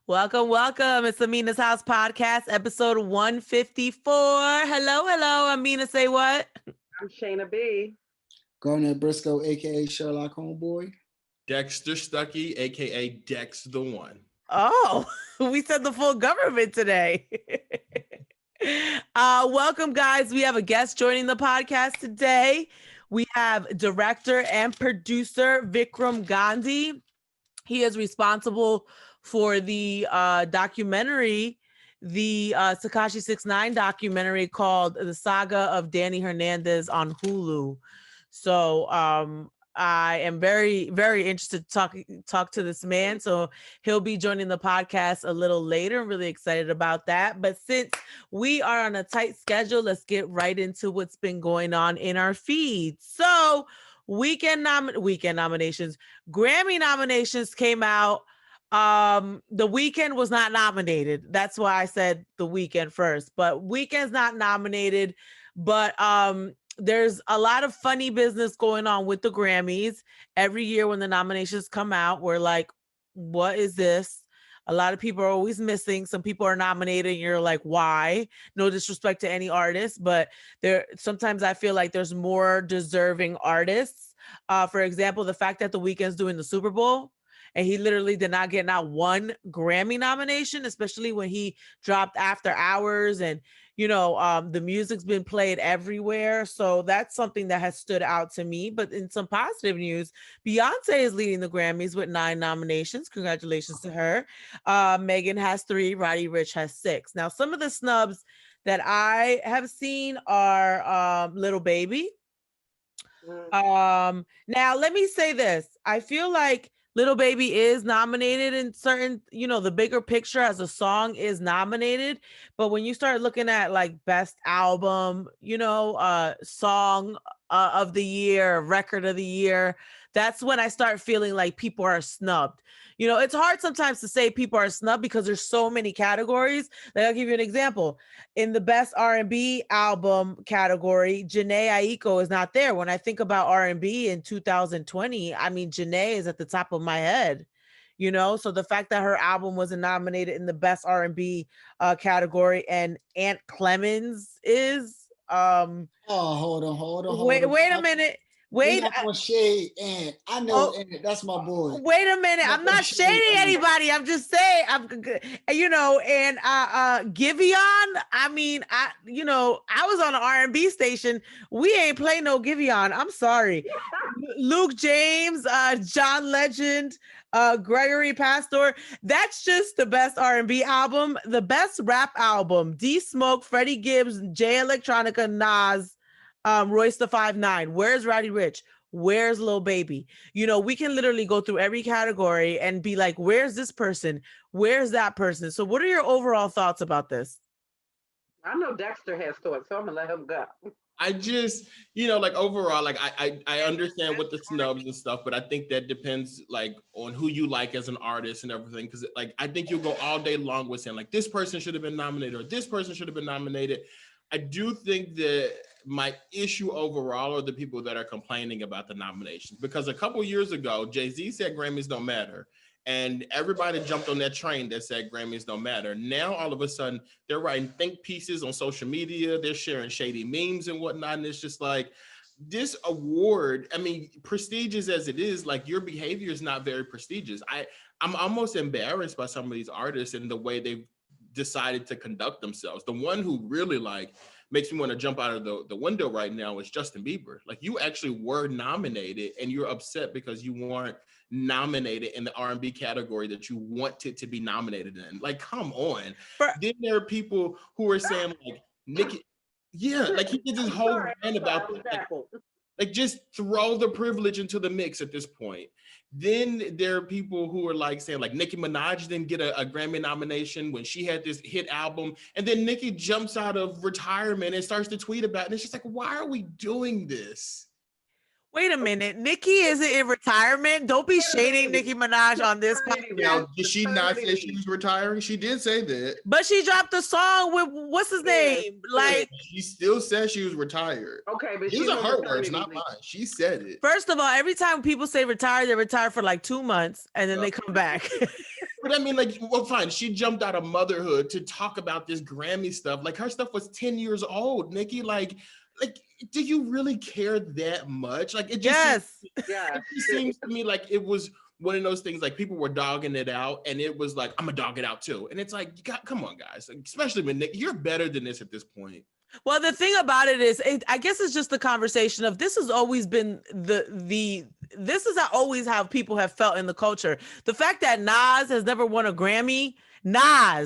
Welcome, welcome. It's the Mina's House Podcast, episode 154. Hello. I'm Mina SayWhat. I'm Shana B. Garnett Briscoe, aka Sherlock Homeboi. Dexter Stuckey, aka Dex the One. Oh, we said the full government today. Welcome, guys. We have a guest joining the podcast today. We have director and producer Vikram Gandhi. He is responsible for the documentary, the Tekashi 6ix9ine documentary called The Saga of Danny Hernandez on Hulu. So I am very, very interested to talk to this man. So he'll be joining the podcast a little later. I'm really excited about that. But since we are on a tight schedule, let's get right into what's been going on in our feed. So weekend nominations, Grammy nominations came out. The Weeknd was not nominated. That's why I said The Weeknd first, but Weeknd's not nominated. But there's a lot of funny business going on with the Grammys. Every year when the nominations come out, we're like, what is this? A lot of people are always missing. Some people are nominated and you're like, why? No disrespect to any artist, but sometimes I feel like there's more deserving artists. For example, the fact that The Weeknd's doing the Super Bowl and he literally did not get not one Grammy nomination, especially when he dropped After Hours and, you know, the music's been played everywhere. So that's something that has stood out to me. But in some positive news, Beyonce is leading the Grammys with 9 nominations. Congratulations to her. Megan has 3, Roddy Ricch has 6. Now, some of the snubs that I have seen are Little Baby. Now, let me say this. I feel like Little Baby is nominated in certain, you know, the bigger picture as a song is nominated. But when you start looking at like best album, you know, song of the year, record of the year, that's when I start feeling like people are snubbed. You know, it's hard sometimes to say people are snubbed because there's so many categories. Like, I'll give you an example. In the best R&B album category, Jhené Aiko is not there. When I think about R&B in 2020, I mean, Jhené is at the top of my head, you know? So the fact that her album wasn't nominated in the best R&B category and Aunt Clemens is... hold on. Wait a minute. Wait, not gonna shade Ant. I know Ant. That's my boy. Wait a minute. I'm not shading anybody. I'm just saying, you know, and Giveon. I mean, I was on an R&B station. We ain't play no Giveon. I'm sorry. Luke James, John Legend, Gregory Pastor. That's just the best R&B album. The best rap album: D Smoke, Freddie Gibbs, Jay Electronica, Nas. Royce the 5'9". Where's Roddy Ricch? Where's Lil Baby? You know, we can literally go through every category and be like, where's this person? Where's that person? So what are your overall thoughts about this? I know Dexter has thoughts, so I'm gonna let him go. I just, you know, like overall, like I understand what the snubs and stuff, but I think that depends like on who you like as an artist and everything. Cause like, I think you'll go all day long with saying like, this person should have been nominated or this person should have been nominated. I do think that my issue overall are the people that are complaining about the nominations, because a couple years ago, Jay-Z said Grammys don't matter. And everybody jumped on that train that said Grammys don't matter. Now, all of a sudden, they're writing think pieces on social media. They're sharing shady memes and whatnot. And it's just like, this award, I mean, prestigious as it is, like your behavior is not very prestigious. I'm almost embarrassed by some of these artists and the way they've decided to conduct themselves. The one who really like makes me want to jump out of the window right now is Justin Bieber. Like, you actually were nominated and you're upset because you weren't nominated in the R&B category that you wanted to be nominated in. Like, come on. Then there are people who are saying like, Nicki, yeah, like he did this whole rant about like just throw the privilege into the mix at this point. Then there are people who are like saying like Nicki Minaj didn't get a Grammy nomination when she had this hit album. And then Nicki jumps out of retirement and starts to tweet about it. And it's just like, why are we doing this? Wait a minute. Nicki isn't in retirement. Don't be shading Nicki Minaj on this podcast. Now, did she not say she was retiring? She did say that. But she dropped a song with what's his name? Like, she still said she was retired. Okay, but these are her words, not mine. She said it. First of all, every time people say retire, they retire for like 2 months and then they come back. But I mean, like, well, fine. She jumped out of motherhood to talk about this Grammy stuff. Like, her stuff was 10 years old, Nicki. Like, do you really care that much? Like, it just it just seems to me like it was one of those things, like people were dogging it out, and it was like, I'm gonna dog it out too. And it's like, come on, guys, like, especially when Nicki, you're better than this at this point. Well, the thing about it is, I guess it's just the conversation of this has always been this is always how people have felt in the culture. The fact that Nas has never won a Grammy, now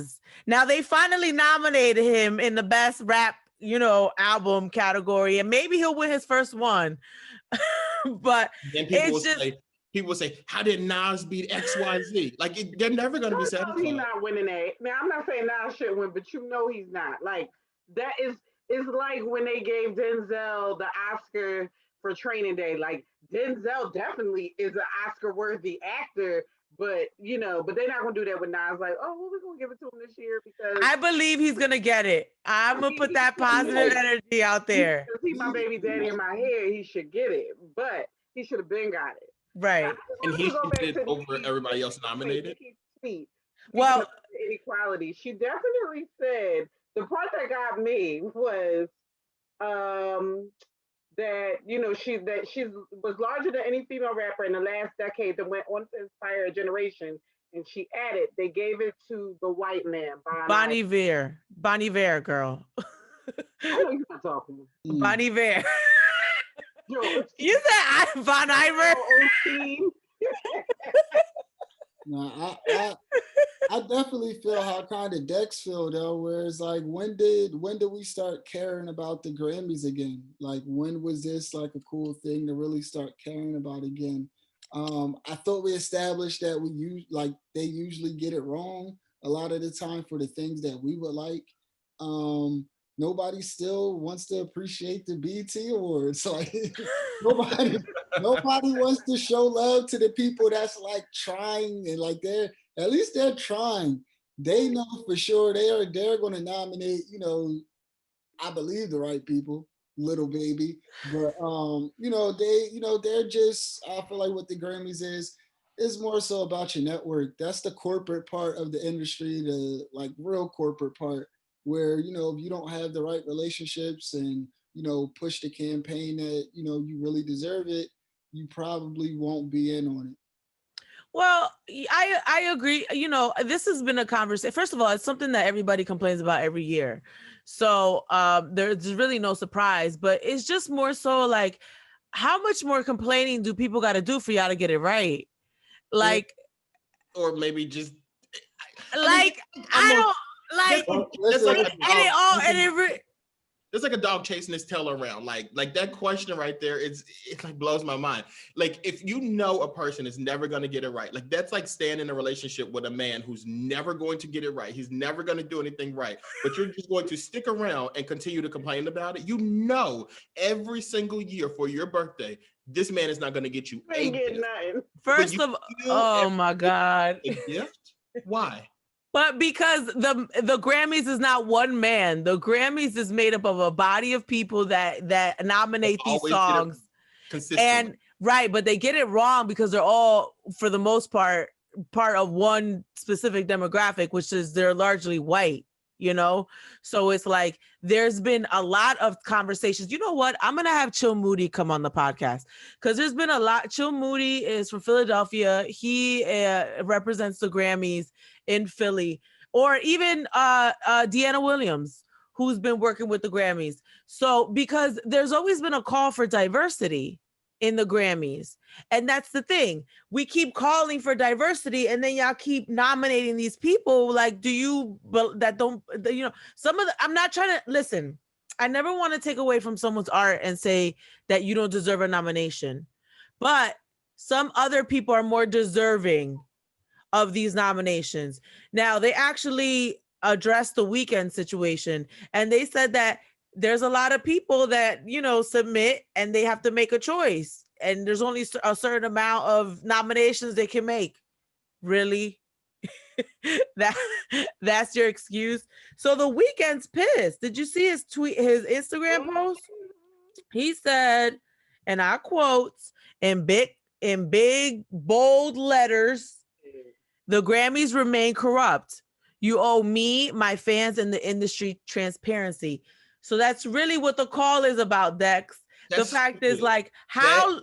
they finally nominated him in the best rap, album category, and maybe he'll win his first one. But then people will say, how did Nas beat XYZ? Like, they're never going to be satisfied. He's not winning that. Now, I'm not saying Nas should win, but he's not. Like, that is, it's like when they gave Denzel the Oscar for Training Day. Like, Denzel definitely is an Oscar-worthy actor, but they're not going to do that with Nas. Like, oh, well, we're going to give it to him this year because I believe he's going to get it. I'm going to put that positive energy out there. Because he's my baby daddy in my head, he should get it, but he should have been got it. Right. And he should get it over everybody else nominated. Well, inequality. She definitely said, the part that got me was that she was larger than any female rapper in the last decade that went on to inspire a generation. And she added, they gave it to the white man, Bon Iver, girl. I know you're not talking. Bon Iver. You said Bon Iver. No, I definitely feel how kind of Dex feel though, where it's like, when did we start caring about the Grammys again? Like, when was this like a cool thing to really start caring about again? I thought we established that they usually get it wrong a lot of the time for the things that we would like. Nobody still wants to appreciate the BET Awards. Like, nobody wants to show love to the people that's like trying, and like they're trying. They know for sure they're going to nominate, I believe the right people, Little Baby, but they're just, I feel like what the Grammys is more so about your network. That's the corporate part of the industry, the like real corporate part, where, if you don't have the right relationships and, push the campaign that, you really deserve it, you probably won't be in on it. Well, I agree. This has been a conversation. First of all, it's something that everybody complains about every year. So there's really no surprise, but it's just more so like, how much more complaining do people got to do for y'all to get it right? Like, or maybe just like, it's like a dog chasing his tail around. Like that question right there, it like blows my mind. Like, if a person is never going to get it right, like that's like staying in a relationship with a man who's never going to get it right. He's never going to do anything right, but you're just going to stick around and continue to complain about it. Every single year for your birthday, this man is not going to get you a gift. First of all, oh my God. A gift? Why? But because the Grammys is not one man. The Grammys is made up of a body of people that nominate these songs. And right, but they get it wrong because they're all, for the most part of one specific demographic, which is they're largely white, So it's like there's been a lot of conversations. You know what? I'm going to have Chill Moody come on the podcast because there's been a lot. Chill Moody is from Philadelphia. He represents the Grammys in Philly, or even Deanna Williams, who's been working with the Grammys. So because there's always been a call for diversity in the Grammys. And that's the thing. We keep calling for diversity and then y'all keep nominating these people. Like, I'm not trying to listen. I never want to take away from someone's art and say that you don't deserve a nomination, but some other people are more deserving of these nominations. Now, they actually addressed the Weeknd situation, and they said that there's a lot of people that, submit and they have to make a choice. and there's only a certain amount of nominations they can make. Really? That's your excuse? So the Weeknd's pissed. Did you see his Instagram post? He said, and I quote, in big bold letters, the Grammys remain corrupt. You owe me, my fans, and the industry transparency. So that's really what the call is about, Dex. The fact is, like, how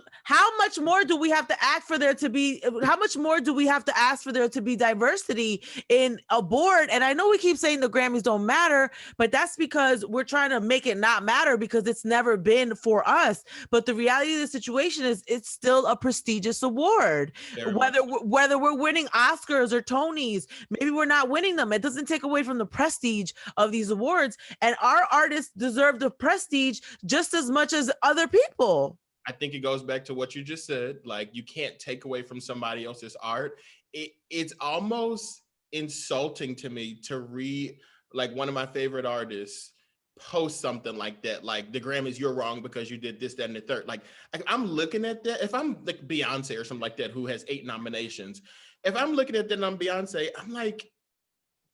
much more do we have to ask for there to be? How much more do we have to ask for there to be diversity in a board? And I know we keep saying the Grammys don't matter, but that's because we're trying to make it not matter because it's never been for us. But the reality of the situation is, it's still a prestigious award. Whether we're winning Oscars or Tonys, maybe we're not winning them. It doesn't take away from the prestige of these awards, and our artists deserve the prestige just as much as other people. I think it goes back to what you just said. Like, you can't take away from somebody else's art. It's almost insulting to me to read, like, one of my favorite artists post something like that, like, the Grammys, you're wrong because you did this, that, and the third. Like, I'm looking at that. If I'm like Beyonce or something like that, who has 8 nominations, if I'm looking at that and I'm Beyonce, I'm like,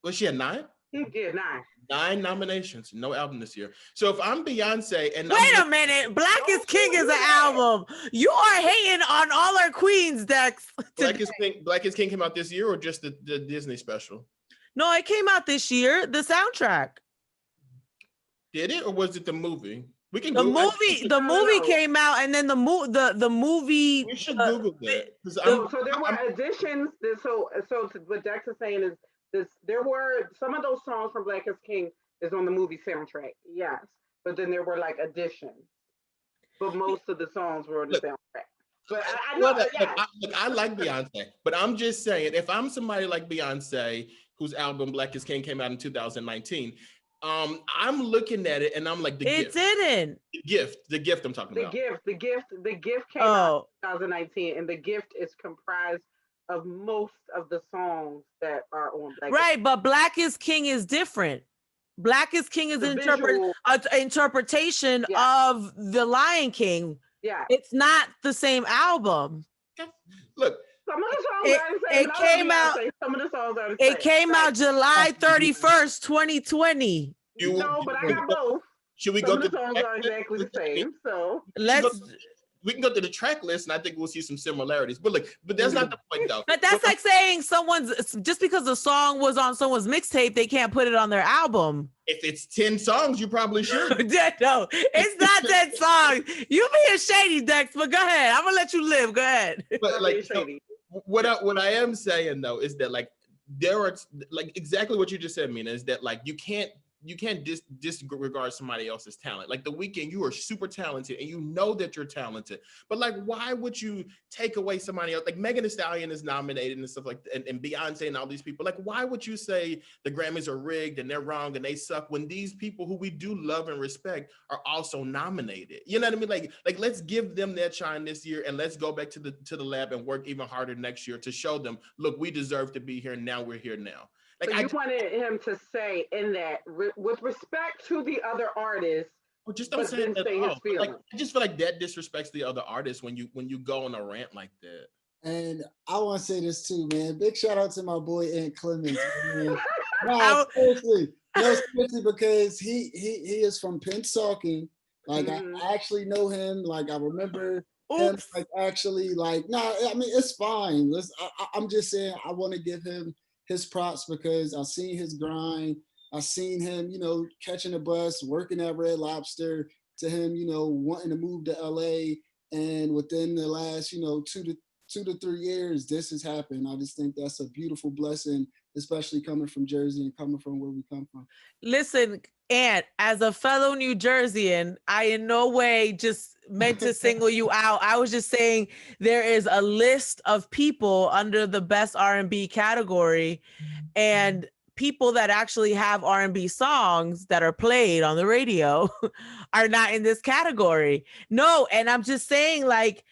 was she at 9? Yeah, 9. 9 nominations, no album this year. So if I'm Beyonce and wait a minute, Black is King is an album. You are hating on all our queens, Dex. Black is King came out this year, or just the Disney special? No, it came out this year. The soundtrack. Did it, or was it the movie? We can. The movie came out, and then the movie. We should Google that. So there were additions. So what Dex is saying is, there were some of those songs from Black is King is on the movie soundtrack, yes, but then there were like additions, but most of the songs were on the soundtrack. But I know, I like Beyonce, but I'm just saying, if I'm somebody like Beyonce, whose album Black is King came out in 2019, I'm looking at it and I'm like, it didn't. The gift I'm talking about. The gift came out in 2019, and the gift is comprised of most of the songs that are on Black. Right, but Black is King is different. Black is King is an interpretation of The Lion King. Yeah, it's not the same album. Look, some of the songs are the same. Some of the songs are the same. It came out July 31st, 2020. No, but I got both. Should we go to the songs are exactly the same? So we can go to the track list, and I think we'll see some similarities. But look, that's not the point, though. But that's like saying just because the song was on someone's mixtape, they can't put it on their album. If it's 10 songs, you probably should. No, it's not 10 songs. You being shady, Dex, but go ahead. I'm gonna let you live. Go ahead. But like, what I am saying though is that, like, there are, like, exactly what you just said, Mina, is that, like, you can't disregard somebody else's talent. Like, The Weeknd, you are super talented and you know that you're talented, but like, why would you take away somebody else? Like, Megan Thee Stallion is nominated and stuff like that, and Beyonce and all these people. Like, why would you say the Grammys are rigged and they're wrong and they suck when these people who we do love and respect are also nominated? You know what I mean? Like let's give them their shine this year, and let's go back to the lab and work even harder next year to show them, look, we deserve to be here. Now we're here now. Like, so you wanted him to say in that, with respect to the other artists, well, just don't say that at all. Like, I just feel like that disrespects the other artists when you go on a rant like that. And I want to say this too, man. Big shout out to my boy Ant Clemens. No, seriously, because he is from Pennsauken. Like, I actually know him. Like, I remember him. Like, actually, like, I mean, it's fine. I'm just saying, I want to give him his props because I've seen his grind. I've seen him, catching a bus, working at Red Lobster, to him, wanting to move to LA. And within the last, 2 to 3 years, this has happened. I just think that's a beautiful blessing, especially coming from Jersey and coming from where we come from. Listen, Ant, as a fellow New Jerseyan, I in no way just meant to single you out. I was just saying there is a list of people under the best R&B category, and people that actually have R&B songs that are played on the radio are not in this category. No, and I'm just saying, like,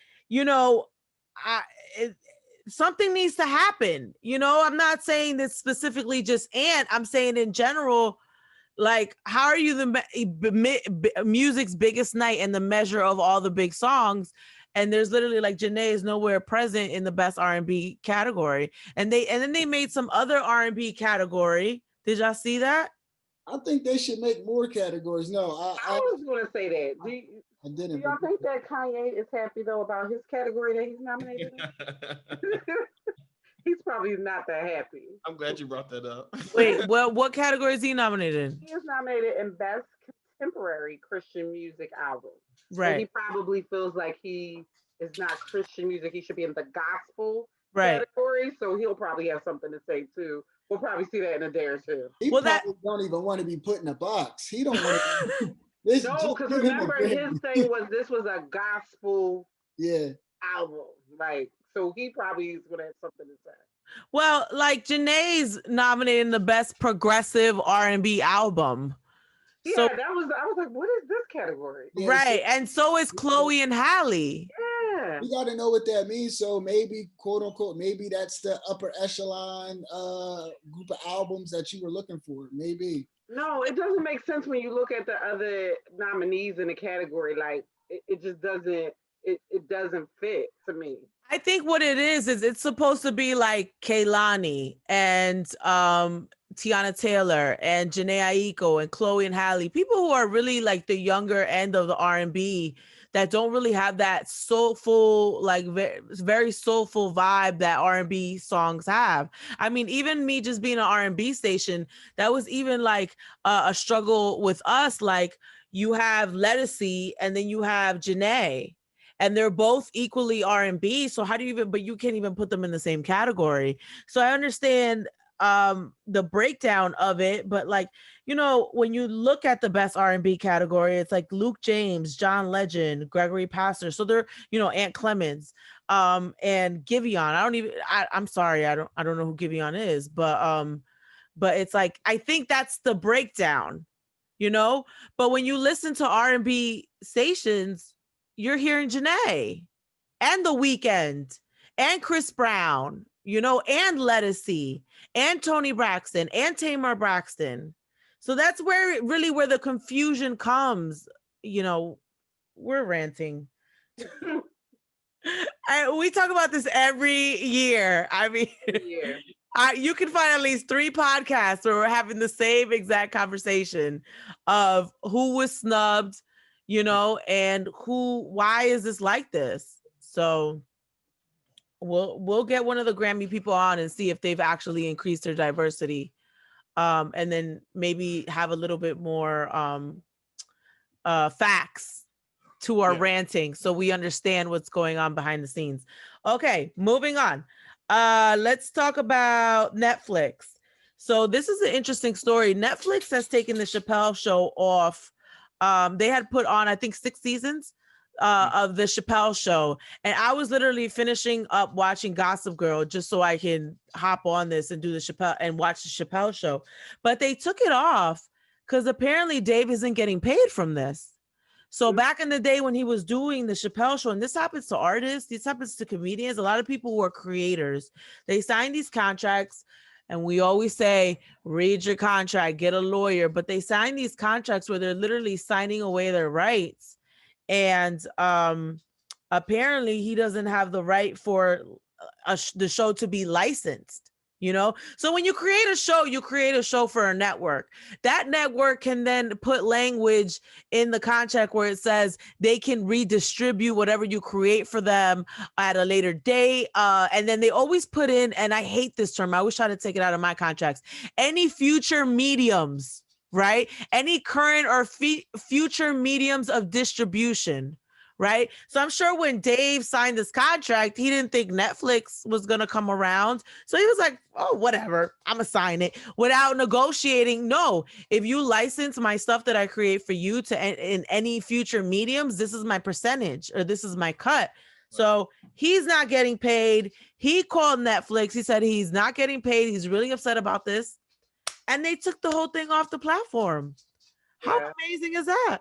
something needs to happen. I'm not saying this specifically just Ant. I'm saying in general, like, how are you the music's biggest night and the measure of all the big songs, and there's literally like Janae is nowhere present in the best R&B category. And then they made some other R&B category. Did y'all see that? I think they should make more categories. No, I was going to say that. I Do didn't. y'all think that Kanye is happy though about his category that he's nominated in? He's probably not that happy. I'm glad you brought that up. Wait, what category is he nominated in? He is nominated in Best Contemporary Christian Music Album. Right. So he probably feels like he is not Christian music. He should be in the gospel category. So he'll probably have something to say too. We'll probably see that in a day or two. He probably don't even want to be put in a box. He don't want to. No, because remember his thing was this was a gospel album. Like, so he probably is going to have something to say. Well, like Janae's nominated in the best progressive R&B album. Yeah, so, I was like, what is this category? Right, and so is Chloe and Halle. Yeah. You got to know what that means. So maybe, quote unquote, maybe that's the upper echelon group of albums that you were looking for. Maybe. No, it doesn't make sense when you look at the other nominees in the category. Like, it just doesn't. It doesn't fit to me. I think what it is it's supposed to be like Kehlani and Tiana Taylor and Janae Aiko and Chloe and Halle, people who are really like the younger end of the R&B that don't really have that soulful, like very soulful vibe that R&B songs have. I mean, even me just being an R&B station, that was even like a struggle with us. Like you have Lettucey and then you have Janae. And they're both equally R&B. So how do you but you can't even put them in the same category. So I understand the breakdown of it, but like, you know, when you look at the best R&B category, it's like Luke James, John Legend, Gregory Pastor. So they're, you know, Aunt Clemens, and Giveon. I'm sorry. I don't know who Giveon is, but it's like, I think that's the breakdown, you know, but when you listen to R&B stations, you're hearing Janae and The Weeknd and Chris Brown, you know, and Lettucey and Toni Braxton and Tamar Braxton. So that's where the confusion comes. You know, we're ranting. We talk about this every year. I mean, you can find at least 3 podcasts where we're having the same exact conversation of who was snubbed, you know, and why is this like this? So we'll get one of the Grammy people on and see if they've actually increased their diversity. And then maybe have a little bit more facts to our ranting so we understand what's going on behind the scenes. Okay, moving on. Let's talk about Netflix. So this is an interesting story. Netflix has taken the Chapelle Show off. They had put on, I think, 6 seasons of the Chapelle Show. And I was literally finishing up watching Gossip Girl just so I can hop on this and do the Chapelle and watch the Chapelle Show. But they took it off because apparently Dave isn't getting paid from this. So back in the day when he was doing the Chapelle Show, and this happens to artists, this happens to comedians, a lot of people who are creators, they sign these contracts. And we always say, read your contract, get a lawyer, but they sign these contracts where they're literally signing away their rights. And apparently he doesn't have the right for the show to be licensed, you know? So when you create a show for a network. That network can then put language in the contract where it says they can redistribute whatever you create for them at a later date. And then they always put in, and I hate this term, I always try to take it out of my contracts, any future mediums, right? Any current or future mediums of distribution. Right. So I'm sure when Dave signed this contract, he didn't think Netflix was going to come around. So he was like, oh, whatever, I'm going to sign it without negotiating. No, if you license my stuff that I create for you in any future mediums, this is my percentage or this is my cut. So he's not getting paid. He called Netflix. He said he's not getting paid. He's really upset about this. And they took the whole thing off the platform. How amazing is that?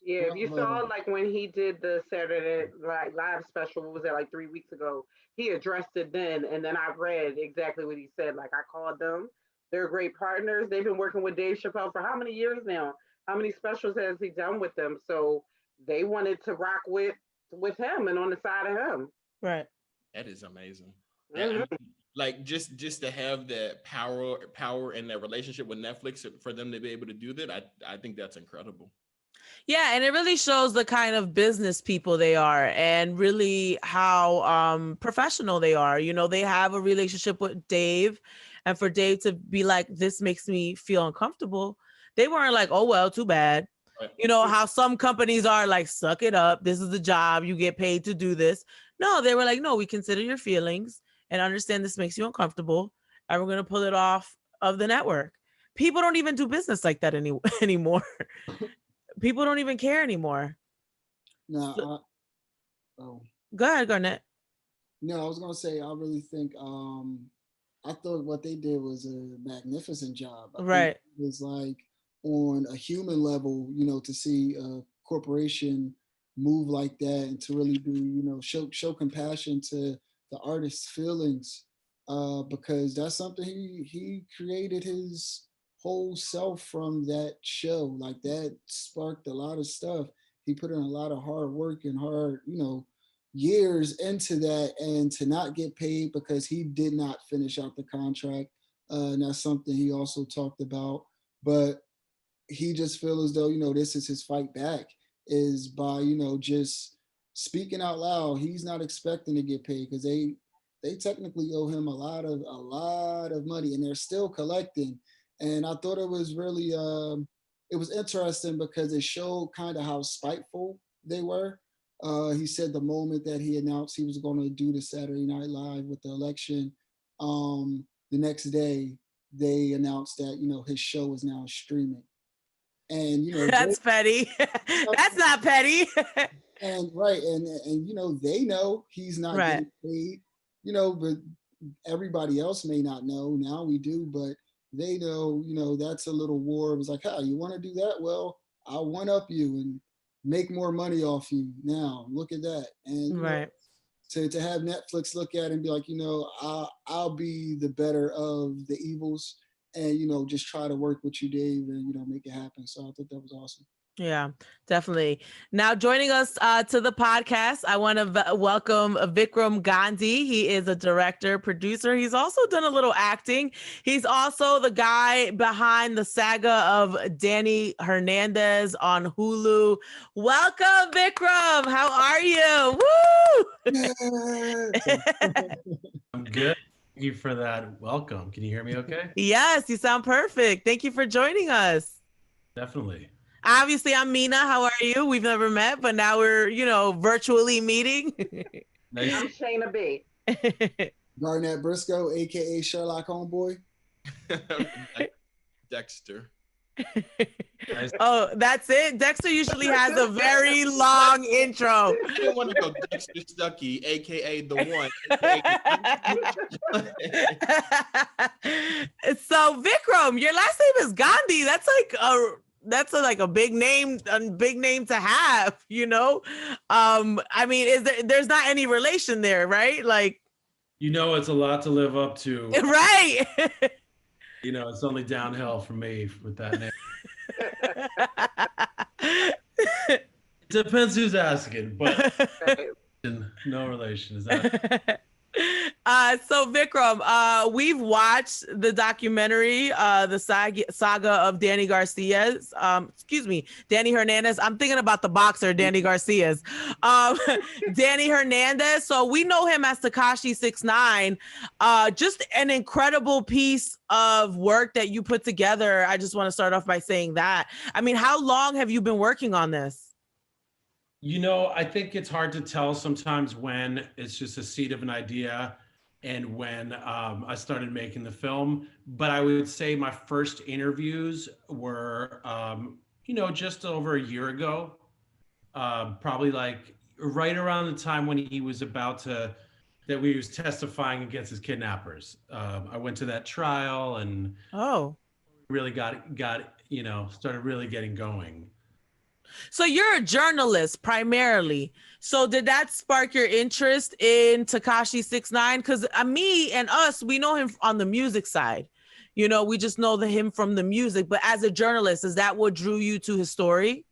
Yeah, if you saw like when he did the Saturday live special, what was that, like 3 weeks ago? He addressed it then, and then I read exactly what he said. Like, I called them; they're great partners. They've been working with Dave Chappelle for how many years now? How many specials has he done with them? So they wanted to rock with with him and on the side of him. Right. That is amazing. Mhm. Like just to have that power and that relationship with Netflix for them to be able to do that, I think that's incredible. Yeah, and it really shows the kind of business people they are and really how professional they are. You know, they have a relationship with Dave, and for Dave to be like, this makes me feel uncomfortable. They weren't like, oh, well, too bad. Right. You know, how some companies are like, suck it up. This is the job. You get paid to do this. No, they were like, no, we consider your feelings and understand this makes you uncomfortable. And we're going to pull it off of the network. People don't even do business like that anymore. People don't even care anymore. No, Go ahead, Garnett. No, I was gonna say I really think I thought what they did was a magnificent job. I Right. think it was like on a human level, you know, to see a corporation move like that and to really be, you know, show compassion to the artist's feelings, because that's something he created his whole self from that show. Like that sparked a lot of stuff. He put in a lot of hard work and hard, you know, years into that, and to not get paid because he did not finish out the contract. And that's something he also talked about. But he just feel as though, you know, this is his fight back, is by, you know, just speaking out loud. He's not expecting to get paid because they technically owe him a lot of money, and they're still collecting. And I thought it was really it was interesting because it showed kind of how spiteful they were. He said the moment that he announced he was going to do the Saturday Night Live with the election, the next day they announced that, you know, his show is now streaming. And, you know, that's petty. That's not petty. and right, and you know, they know he's not Right. getting paid, you know, but everybody else may not know. Now we do, but they know, you know, that's a little war. It was like, "How you want to do that? Well, I'll one up you and make more money off you now. Look at that." And you Right. know, to have Netflix look at it and be like, you know, I'll be the better of the evils, and you know, just try to work with you, Dave, and you know, make it happen. So I thought that was awesome. Yeah, definitely. Now joining us to the podcast, I want to welcome Vikram Gandhi. He is a director, producer. He's also done a little acting. He's also the guy behind the Saga of Danny Hernandez on Hulu. Welcome, Vikram. How are you? Woo! I'm good. Thank you for that welcome. Can you hear me okay? Yes, you sound perfect. Thank you for joining us. Definitely. Obviously, I'm Mina. How are you? We've never met, but now we're, you know, virtually meeting. Nice. I'm Shana B. Garnett Briscoe, aka Sherlock Homeboi. Dexter. Nice. Oh, that's it. Dexter usually has a very long intro. I didn't want to go Dexter Stuckey, aka the one. So Vikram, your last name is Gandhi. That's like a big name to have, you know. I mean, there's not any relation there, right? Like, You know, it's a lot to live up to. right. You know, it's only downhill for me with that name. It depends who's asking, but no relation. Is that? So Vikram, we've watched the documentary, the saga of Danny Garcia's, Danny Hernandez. I'm thinking about the boxer, Danny Garcia's, Danny Hernandez. So we know him as Tekashi 6ix9ine. Just an incredible piece of work that you put together. I just want to start off by saying that. I mean, how long have you been working on this? You know, I think it's hard to tell sometimes when it's just a seed of an idea and when I started making the film. But I would say my first interviews were, you know, just over a year ago, probably like right around the time when he was that we was testifying against his kidnappers. I went to that trial and really got, you know, started really getting going. So you're a journalist primarily. So did that spark your interest in Tekashi 6ix9ine? Because me and us, we know him on the music side. You know, we just know him from the music. But as a journalist, is that what drew you to his story?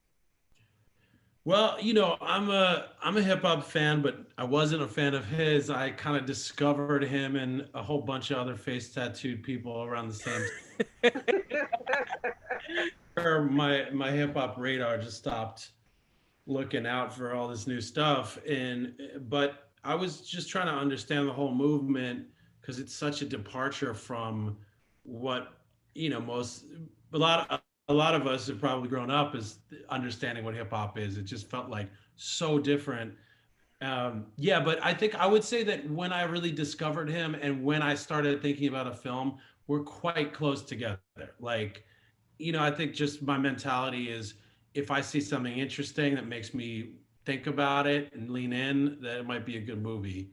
Well, I'm a hip hop fan, but I wasn't a fan of his. I kind of discovered him and a whole bunch of other face tattooed people around the same time. My hip hop radar just stopped looking out for all this new stuff. But I was just trying to understand the whole movement because it's such a departure from what most a lot of us have probably grown up as understanding what hip hop is. It just felt like so different. Yeah, but I think I would say that when I really discovered him and when I started thinking about a film, we're quite close together. Like, I think just my mentality is if I see something interesting that makes me think about it and lean in, that it might be a good movie.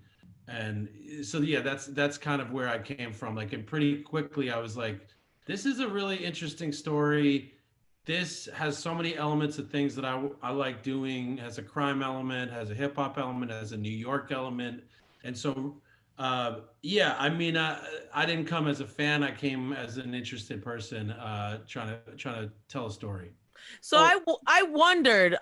And so yeah, that's kind of where I came from. Like, and pretty quickly I was like, this is a really interesting story. This has so many elements of things that I like doing. Has a crime element, has a hip hop element, has a New York element, and so yeah. I mean, I didn't come as a fan. I came as an interested person trying to tell a story. So I wondered,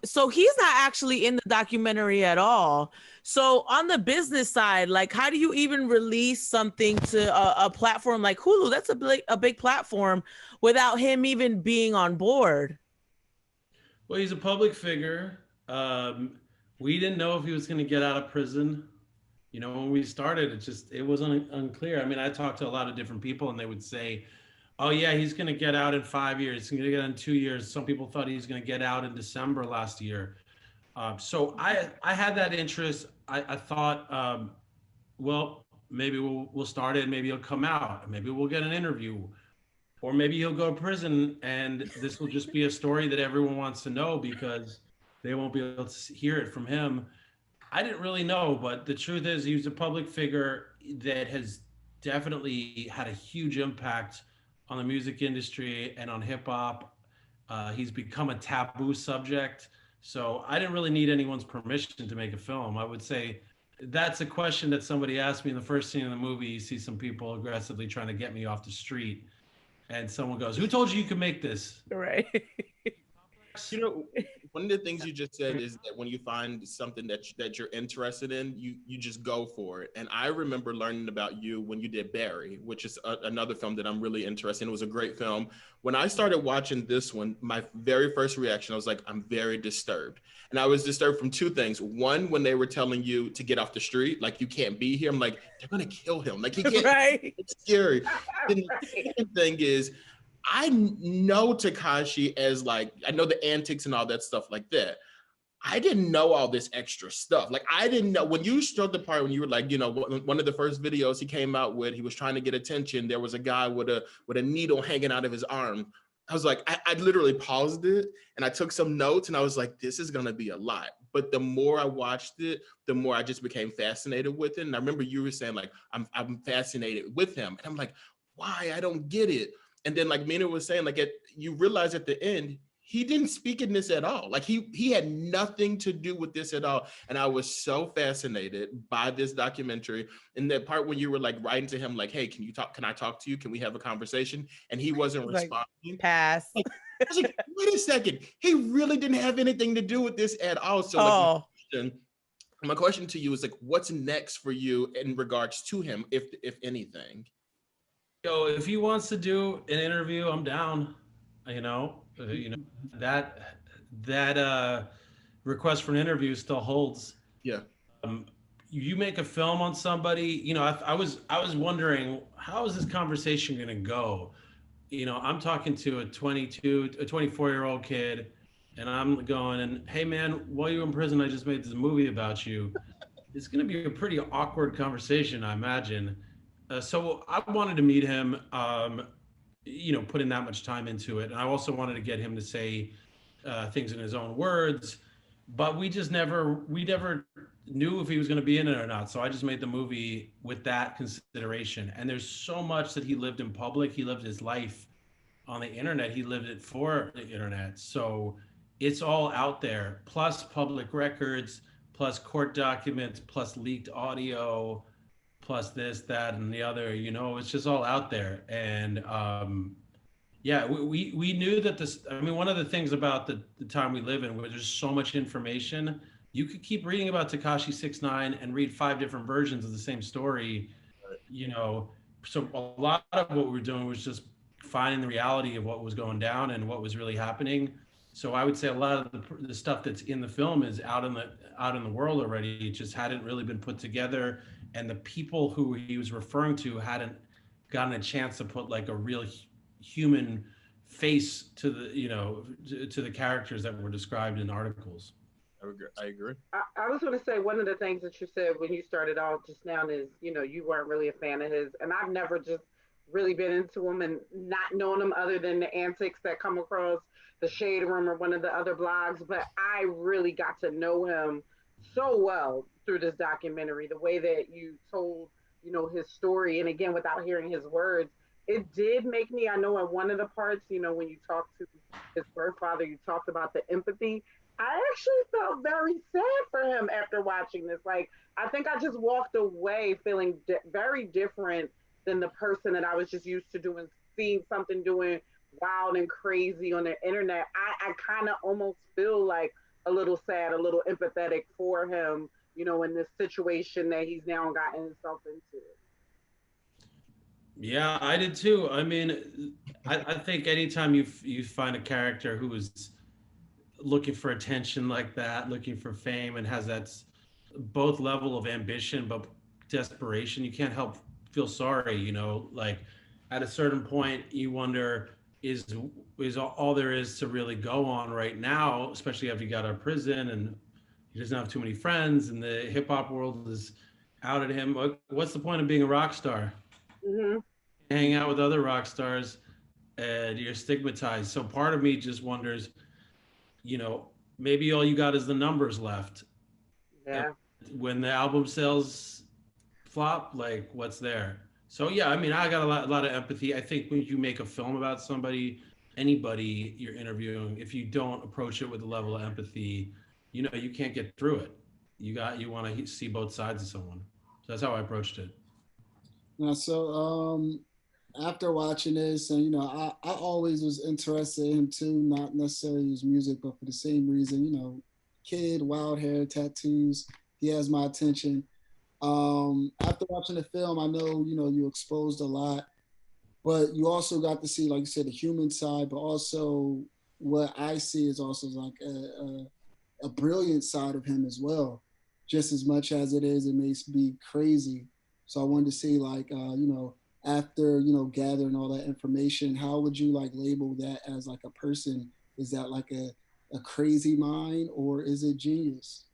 so he's not actually in the documentary at all. So on the business side, like how do you even release something to a platform like Hulu? That's a big platform without him even being on board. Well, he's a public figure. We didn't know if he was going to get out of prison. When we started, it was unclear. I mean, I talked to a lot of different people, and they would say, "Oh yeah, he's going to get out in 5 years. He's going to get out in 2 years." Some people thought he was going to get out in December last year. So I had that interest. I thought, well, maybe we'll start it. Maybe he'll come out. Maybe we'll get an interview, or maybe he'll go to prison, and this will just be a story that everyone wants to know because they won't be able to hear it from him. I didn't really know, but the truth is he was a public figure that has definitely had a huge impact on the music industry and on hip hop. He's become a taboo subject. So I didn't really need anyone's permission to make a film. I would say that's a question that somebody asked me in the first scene of the movie. You see some people aggressively trying to get me off the street. And someone goes, "Who told you could make this?" Right. One of the things you just said is that when you find something that you're interested in, you just go for it. And I remember learning about you when you did Barry, which is another film that I'm really interested in. It was a great film. When I started watching this one, my very first reaction, I was like, I'm very disturbed. And I was disturbed from two things. One, when they were telling you to get off the street, like you can't be here. I'm like, they're gonna kill him. Like he can't. Right. It's scary. And the second thing is, I know Tekashi as like, I know the antics and all that stuff like that. I didn't know all this extra stuff. Like I didn't know when you showed the part when you were like, one of the first videos he came out with, he was trying to get attention. There was a guy with a needle hanging out of his arm. I was like, I literally paused it and I took some notes and I was like, this is gonna be a lot. But the more I watched it, the more I just became fascinated with it. And I remember you were saying like, I'm fascinated with him. And I'm like, why? I don't get it. And then like Mina was saying, like you realize at the end, he didn't speak in this at all. Like he had nothing to do with this at all. And I was so fascinated by this documentary. And that part when you were like writing to him, like, hey, can I talk to you? Can we have a conversation? And he wasn't responding. Pass. I was like, wait a second. He really didn't have anything to do with this at all. So my question to you is like, what's next for you in regards to him, if anything? Yo, if he wants to do an interview, I'm down. That request for an interview still holds. Yeah. You make a film on somebody, I was wondering, how is this conversation going to go? I'm talking to a 24-year-old kid, and I'm going, and hey man, while you're in prison, I just made this movie about you. It's going to be a pretty awkward conversation, I imagine. So I wanted to meet him, putting that much time into it. And I also wanted to get him to say things in his own words, but we never knew if he was going to be in it or not. So I just made the movie with that consideration. And there's so much that he lived in public. He lived his life on the internet. He lived it for the internet. So it's all out there, plus public records, plus court documents, plus leaked audio, plus this, that, and the other, it's just all out there. And Yeah, we knew that this, I mean, one of the things about the time we live in where there's so much information, you could keep reading about Tekashi 6ix9ine and read 5 different versions of the same story, you know. So a lot of what we were doing was just finding the reality of what was going down and what was really happening. So I would say a lot of the stuff that's in the film is out in the world already. It just hadn't really been put together, and the people who he was referring to hadn't gotten a chance to put like a real human face to the, you know, to the characters that were described in articles. I agree. I was going to say one of the things that you said when you started off just now is, you know, you weren't really a fan of his, and I've never just really been into him and not known him other than the antics that come across the Shade Room or one of the other blogs. But I really got to know him so well through this documentary. The way that you told, you know, his story, and again, without hearing his words, it did make me. I know in one of the parts, you know, when you talked to his birth father, you talked about the empathy. I actually felt very sad for him after watching this. Like, I think I just walked away feeling very different than the person that I was just used to doing, seeing something doing wild and crazy on the internet. I kind of almost feel like a little sad, a little empathetic for him, you know, in this situation that he's now gotten himself into. Yeah, I did too. I mean, I think anytime you find a character who is looking for attention like that, looking for fame, and has that both level of ambition but desperation, you can't help feel sorry. You know, like at a certain point, you wonder, is all there is to really go on right now, especially after he got out of prison and he doesn't have too many friends, and the hip hop world is out at him. What's the point of being a rock star? Mm-hmm. Hang out with other rock stars, and you're stigmatized. So part of me just wonders, you know, maybe all you got is the numbers left. Yeah. And when the album sales flop, like what's there? So yeah, I mean, I got a lot of empathy. I think when you make a film about somebody, anybody you're interviewing, if you don't approach it with a level of empathy, you know, you can't get through it. You want to see both sides of someone. So that's how I approached it. Now, so after watching this, and you know, I always was interested in him too, not necessarily his music, but for the same reason, you know, kid, wild hair, tattoos, he has my attention. After watching the film, I know, you know, you exposed a lot, but you also got to see, like you said, the human side, but also what I see is also like a brilliant side of him as well, just as much as it may be crazy. So I wanted to see, like, you know, after, you know, gathering all that information, how would you like label that as like a person? Is that like a crazy mind, or is it genius?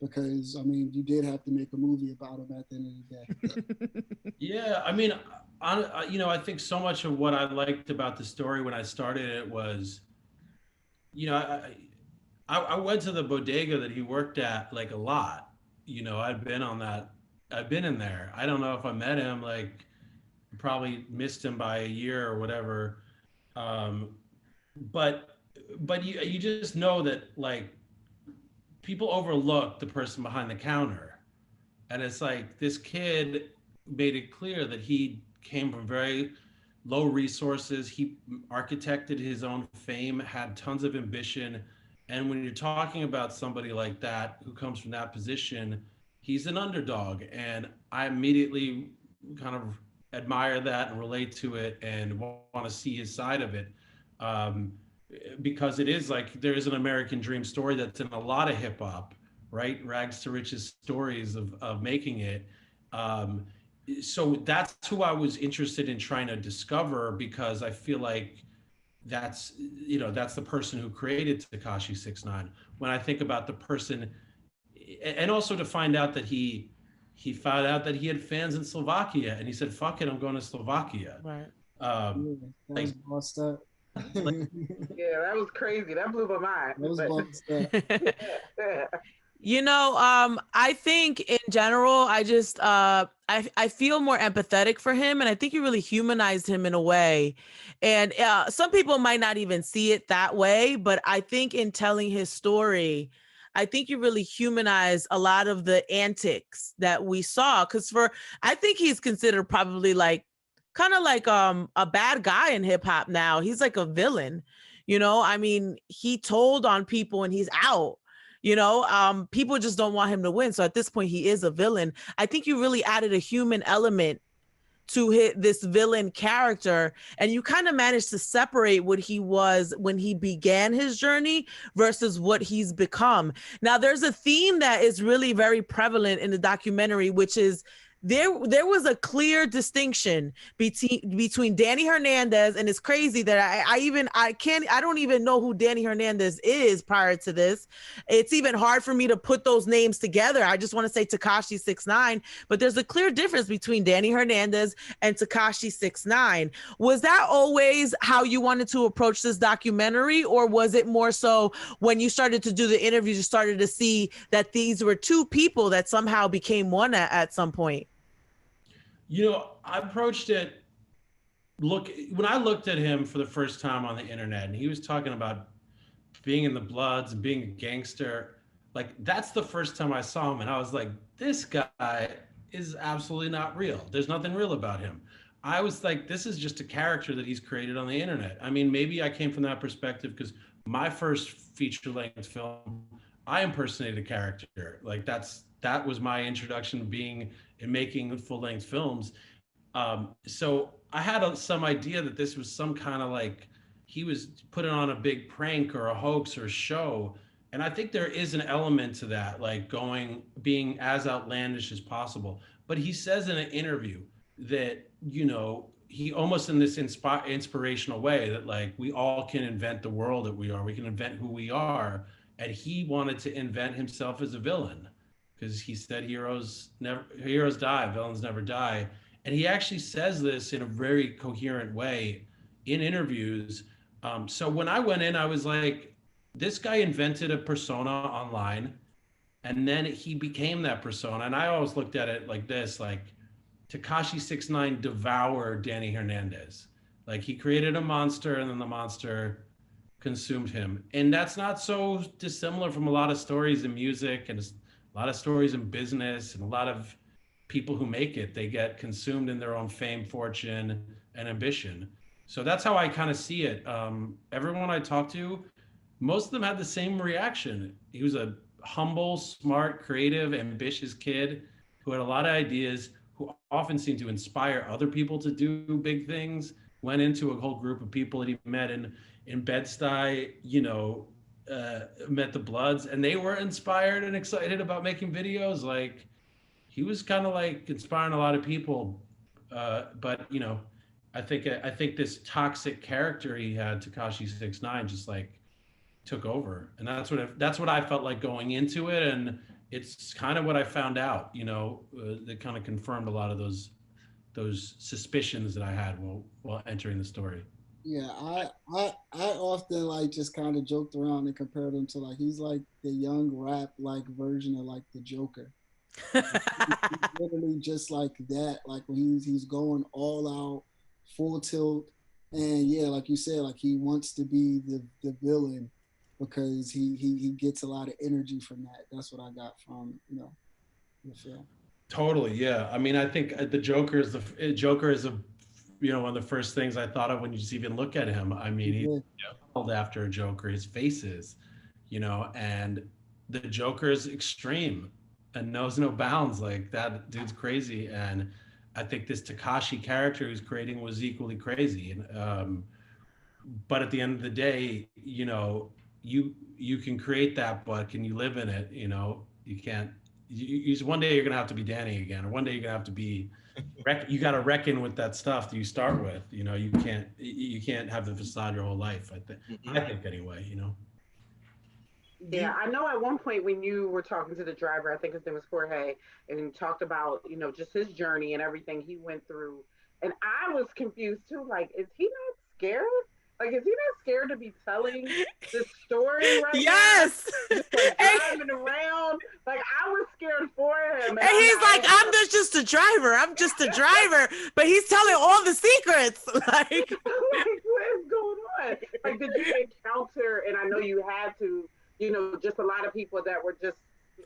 Because I mean, you did have to make a movie about him at the end of the day. Yeah, I mean, you know, I think so much of what I liked about the story when I started it was, you know, I went to the bodega that he worked at like a lot. You know, I've been in there. I don't know if I met him, like probably missed him by a year or whatever. Um, but you just know that like people overlook the person behind the counter, and it's like this kid made it clear that he came from very low resources. He architected his own fame, had tons of ambition. And when you're talking about somebody like that who comes from that position, he's an underdog. And I immediately kind of admire that and relate to it and want to see his side of it. Because it is like there is an American dream story that's in a lot of hip hop, right? Rags to riches stories of making it. So that's who I was interested in trying to discover, because I feel like that's, you know, that's the person who created Tekashi 6ix9ine. When I think about the person, and also to find out that he found out that he had fans in Slovakia, and he said, "Fuck it, I'm going to Slovakia." Right. Yeah, that was bossed up. Yeah, that was crazy. That blew my mind. That was But- bossed up. yeah. You know, I think in general, I just I feel more empathetic for him, and I think you really humanized him in a way. And some people might not even see it that way, but I think in telling his story, I think you really humanized a lot of the antics that we saw. Because I think he's considered probably like kind of like a bad guy in hip hop now. He's like a villain, you know. I mean, he told on people and he's out. You know, people just don't want him to win. So at this point, he is a villain. I think you really added a human element to hit this villain character, and you kind of managed to separate what he was when he began his journey versus what he's become. Now, there's a theme that is really very prevalent in the documentary, which is there was a clear distinction between Danny Hernandez, and it's crazy that I don't even know who Danny Hernandez is prior to this. It's even hard for me to put those names together. I just want to say Tekashi 6ix9ine, but there's a clear difference between Danny Hernandez and Tekashi 6ix9ine. Was that always how you wanted to approach this documentary, or was it more so when you started to do the interviews, you started to see that these were two people that somehow became one at some point? You know, I approached it, when I looked at him for the first time on the internet and he was talking about being in the Bloods and being a gangster, like that's the first time I saw him. And I was like, this guy is absolutely not real. There's nothing real about him. I was like, this is just a character that he's created on the internet. I mean, maybe I came from that perspective because my first feature-length film, I impersonated a character. Like that was my introduction to being and making full-length films. So I had some idea that this was some kind of like, he was putting on a big prank or a hoax or a show. And I think there is an element to that, like being as outlandish as possible. But he says in an interview that, you know, he almost in this inspirational way that like, we all can invent the world that we are, we can invent who we are. And he wanted to invent himself as a villain, because he said heroes die, villains never die. And he actually says this in a very coherent way in interviews. So when I went in, I was like, this guy invented a persona online, and then he became that persona. And I always looked at it like this, like Tekashi 6ix9ine devoured Danny Hernandez. Like he created a monster and then the monster consumed him. And that's not so dissimilar from a lot of stories in music and a lot of stories in business, and a lot of people who make it, they get consumed in their own fame, fortune, and ambition. So that's how I kind of see it. Everyone I talked to, most of them had the same reaction. He was a humble, smart, creative, ambitious kid who had a lot of ideas, who often seemed to inspire other people to do big things, went into a whole group of people that he met in Bed-Stuy, you know, met the Bloods, and they were inspired and excited about making videos. Like he was kind of like inspiring a lot of people. But you know, I think this toxic character he had, Tekashi 6ix9ine, just like took over, and that's what I felt like going into it, and it's kind of what I found out. You know, that kind of confirmed a lot of those suspicions that I had while entering the story. Yeah, I often like just kind of joked around and compared him to like he's like the young rap like version of like the Joker. He's literally just like that. Like when he's going all out, full tilt, and yeah, like you said, like he wants to be the villain because he gets a lot of energy from that. That's what I got from the film. Totally, yeah. I mean, I think the Joker is one of the first things I thought of when you just even look at him. I mean, he's called after a Joker. His face is, and the Joker is extreme and knows no bounds. Like that dude's crazy. And I think this Tekashi character he's creating was equally crazy. And but at the end of the day, you can create that, but can you live in it? You can't. One day you're gonna have to be Danny again, or one day you're gonna have to be. You got to reckon with that stuff that you start with. You can't have the facade your whole life. I think anyway. Yeah, I know at one point when you were talking to the driver, I think his name was Jorge, and he talked about, just his journey and everything he went through. And I was confused too. Like, is he not scared? Like, is he not scared to be telling this story right yes. now? Just like driving around. Like, I was scared for him. And he's like, I'm just a driver. I'm just a driver. But he's telling all the secrets. Like, what is going on? Like, did you encounter, and I know you had to, just a lot of people that were just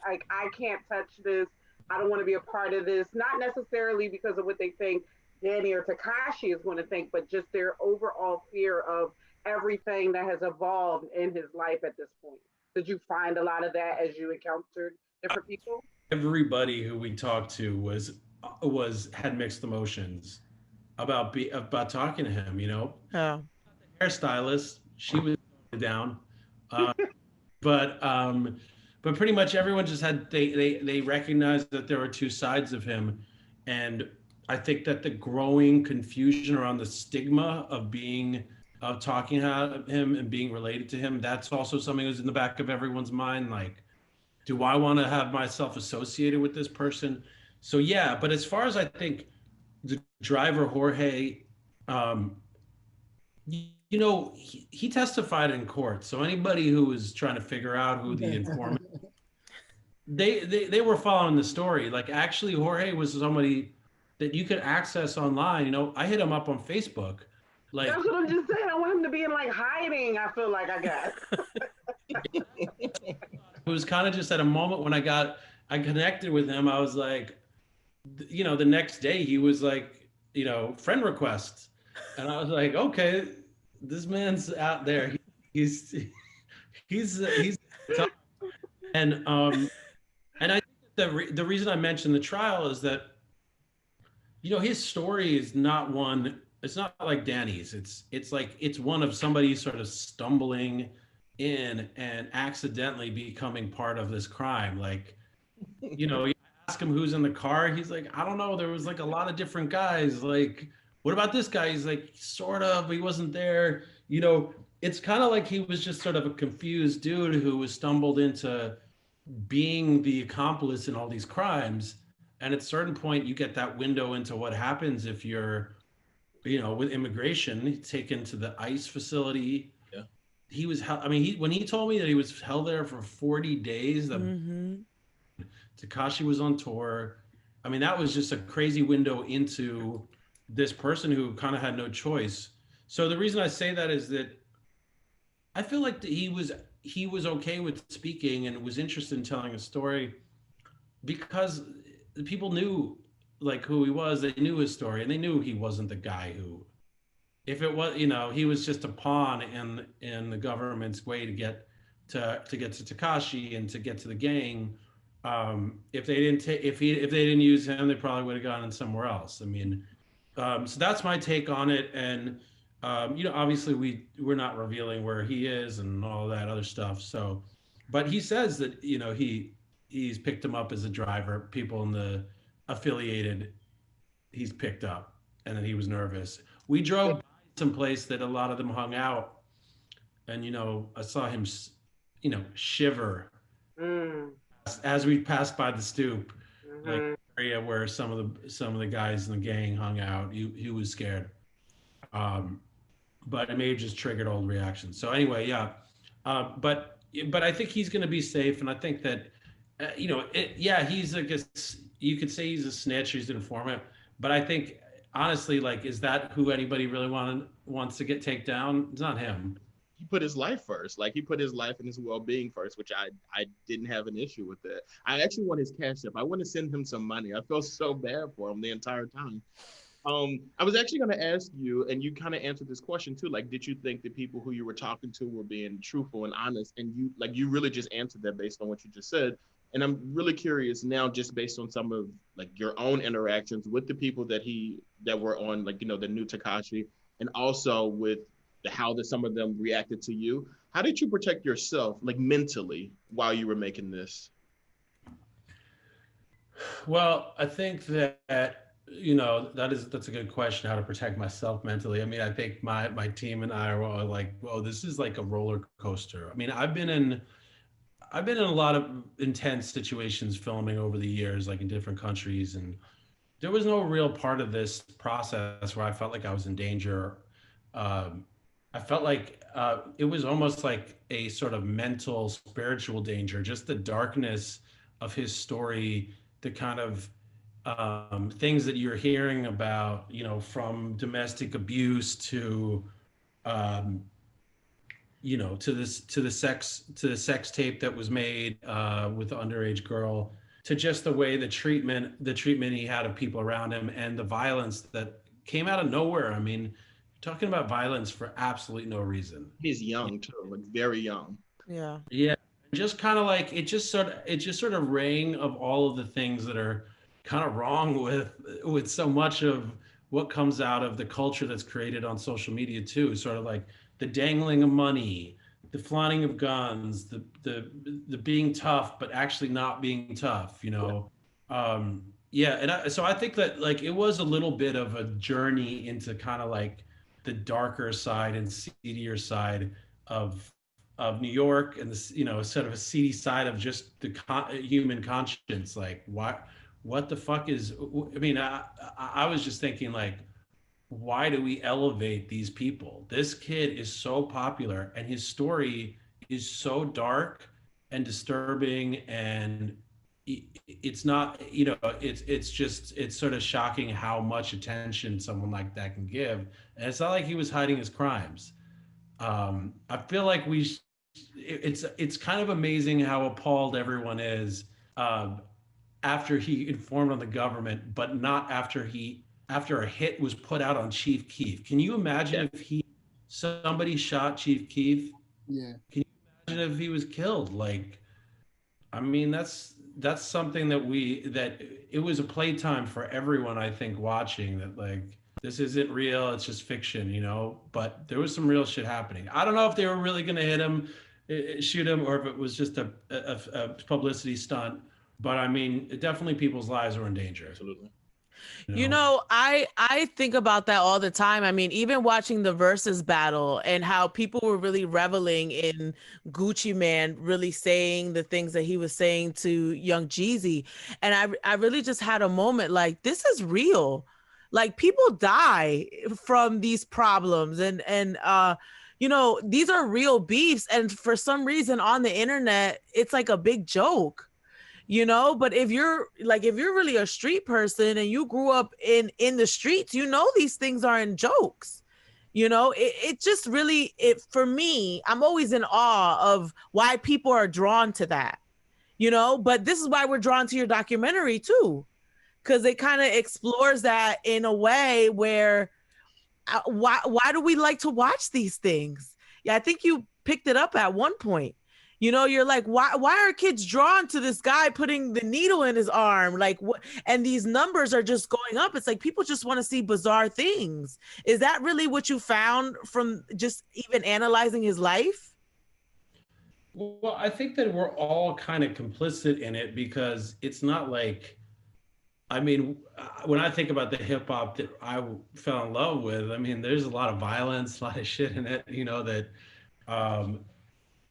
like, I can't touch this. I don't want to be a part of this. Not necessarily because of what they think Danny or Tekashi is going to think, but just their overall fear of everything that has evolved in his life at this point. Did you find a lot of that as you encountered different people? Everybody who we talked to was had mixed emotions about talking to him. You know, Oh. hairstylist, she was down, uh, but but pretty much everyone just had they recognized that there were two sides of him, and I think that the growing confusion around the stigma of talking about him and being related to him, that's also something that was in the back of everyone's mind. Like, do I want to have myself associated with this person? So yeah, but as far as I think the driver Jorge, um, you know, he testified in court. So anybody who was trying to figure out who the informant, they were following the story. Like, actually, Jorge was somebody that you could access online. You know, I hit him up on Facebook. Like, That's what I'm just saying. I want him to be in like hiding. I feel like I got. it was kind of just at a moment when I connected with him. I was like, you know, the next day he was like, you know, friend request, and I was like, okay, this man's out there. He's tough. And I think the reason I mentioned the trial is that, you know, his story is not one. It's not like Danny's. It's like it's one of somebody sort of stumbling in and accidentally becoming part of this crime. Like, you know, you ask him who's in the car. He's like, I don't know. There was like a lot of different guys. Like, what about this guy? He's like, sort of, but he wasn't there. You know, it's kind of like he was just sort of a confused dude who was stumbled into being the accomplice in all these crimes. And at a certain point, you get that window into what happens if you're, you know, with immigration, taken to the ICE facility. Yeah. He was, I mean, when he told me that he was held there for 40 days, Tekashi was on tour. I mean, that was just a crazy window into this person who kind of had no choice. So the reason I say that is that I feel like he was okay with speaking and was interested in telling a story because people knew like who he was. They knew his story, and they knew he wasn't the guy who, if it was, you know, he was just a pawn in the government's way to get to Tekashi and to get to the gang. If they didn't use him, they probably would have gone in somewhere else. I mean, so that's my take on it. And you know, obviously we're not revealing where he is and all that other stuff. So, but he says that, you know, he's picked him up as a driver. People in the affiliated, he's picked up, and then he was nervous. We drove by some place that a lot of them hung out, and you know, I saw him, you know, shiver as we passed by the stoop, like area where some of the guys in the gang hung out. He was scared, but it may have just triggered old reactions. So anyway, yeah, but I think he's going to be safe, and I think that you know, yeah, he's like you could say he's a snitch, he's an informant, but I think honestly, like, is that who anybody really wants to get take down? It's not him. He put his life first. Like, he put his life and his well-being first, which I didn't have an issue with that. I actually want his cash app. I want to send him some money. I felt so bad for him the entire time. I was actually going to ask you, and you kind of answered this question too. Like, did you think the people who you were talking to were being truthful and honest? And you really just answered that based on what you just said. And I'm really curious now, just based on some of like your own interactions with the people that were on, like, you know, the new Tekashi, and also with how some of them reacted to you. How did you protect yourself, like, mentally, while you were making this? Well, I think that, you know, that's a good question, how to protect myself mentally. I mean, I think my team and I are all like, well, this is like a roller coaster. I mean, I've been in a lot of intense situations filming over the years, like in different countries, and there was no real part of this process where I felt like I was in danger. I felt like it was almost like a sort of mental, spiritual danger, just the darkness of his story, the kind of things that you're hearing about, you know, from domestic abuse to, you know, to the sex tape that was made with the underage girl, to just the way the treatment he had of people around him, and the violence that came out of nowhere. I mean, talking about violence for absolutely no reason. He's young too, like very young. Yeah. Yeah, just kind of like it just sort of rang of all of the things that are kind of wrong with so much of what comes out of the culture that's created on social media too. Sort of like the dangling of money, the flaunting of guns, the being tough but actually not being tough. You know, yeah. And so I think that like it was a little bit of a journey into kind of like the darker side and seedier side of New York and this, you know, sort of a seedy side of just the human conscience. Like, what the fuck is? I mean, I was just thinking like, why do we elevate these people? This kid is so popular, and his story is so dark and disturbing, and it's not, you know, it's just it's sort of shocking how much attention someone like that can give, and it's not like he was hiding his crimes. I feel like it's kind of amazing how appalled everyone is after he informed on the government, but not after a hit was put out on Chief Keef. Can you imagine if somebody shot Chief Keef? Yeah. Can you imagine if he was killed? Like, I mean, that's something that it was a playtime for everyone, I think, watching that, like, this isn't real, it's just fiction, you know, but there was some real shit happening. I don't know if they were really going to hit him, shoot him, or if it was just a publicity stunt, but I mean, definitely people's lives were in danger. Absolutely. You know, I think about that all the time. I mean, even watching the versus battle and how people were really reveling in Gucci Man really saying the things that he was saying to Young Jeezy. And I really just had a moment like, this is real. Like, people die from these problems, and you know, these are real beefs. And for some reason on the internet, it's like a big joke. You know, but if you're really a street person and you grew up in the streets, you know, these things aren't jokes. You know, it just really, for me, I'm always in awe of why people are drawn to that, you know, but this is why we're drawn to your documentary too, because it kind of explores that in a way where why do we like to watch these things? Yeah, I think you picked it up at one point. You know, you're like, why are kids drawn to this guy putting the needle in his arm? Like, what? And these numbers are just going up. It's like people just want to see bizarre things. Is that really what you found from just even analyzing his life? Well, I think that we're all kind of complicit in it, because it's not like, I mean, when I think about the hip hop that I fell in love with, I mean, there's a lot of violence, a lot of shit in it, you know, that,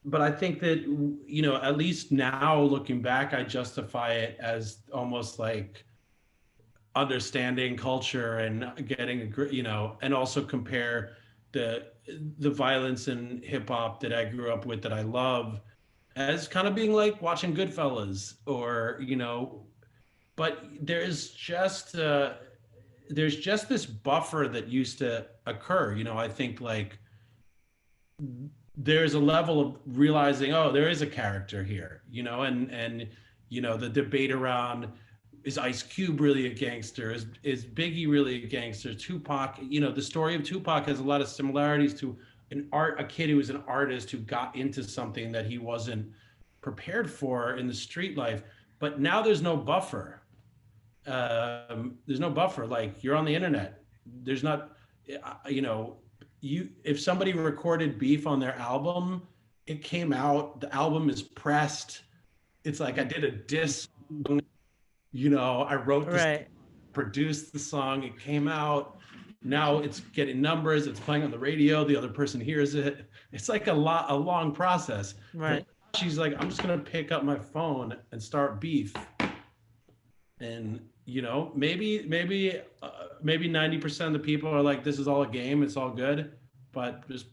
but I think that, you know, at least now looking back, I justify it as almost like understanding culture and getting, you know, and also compare the violence in hip hop that I grew up with, that I love, as kind of being like watching Goodfellas, or, you know, but there's just this buffer that used to occur. You know, I think like there's a level of realizing, oh, there is a character here, you know, and you know, the debate around, is Ice Cube really a gangster? Is Biggie really a gangster? Tupac, you know, the story of Tupac has a lot of similarities to a kid who was an artist who got into something that he wasn't prepared for in the street life. But now there's no buffer. There's no buffer. Like, you're on the internet. There's not, you know, if somebody recorded beef on their album, it came out, the album is pressed. It's like, I did a diss, you know, I wrote this, right, produced the song, it came out, now it's getting numbers, it's playing on the radio, the other person hears it. It's like a long process. Right. But she's like, I'm just gonna pick up my phone and start beef. And, you know, maybe 90% of the people are like, this is all a game, it's all good. But there's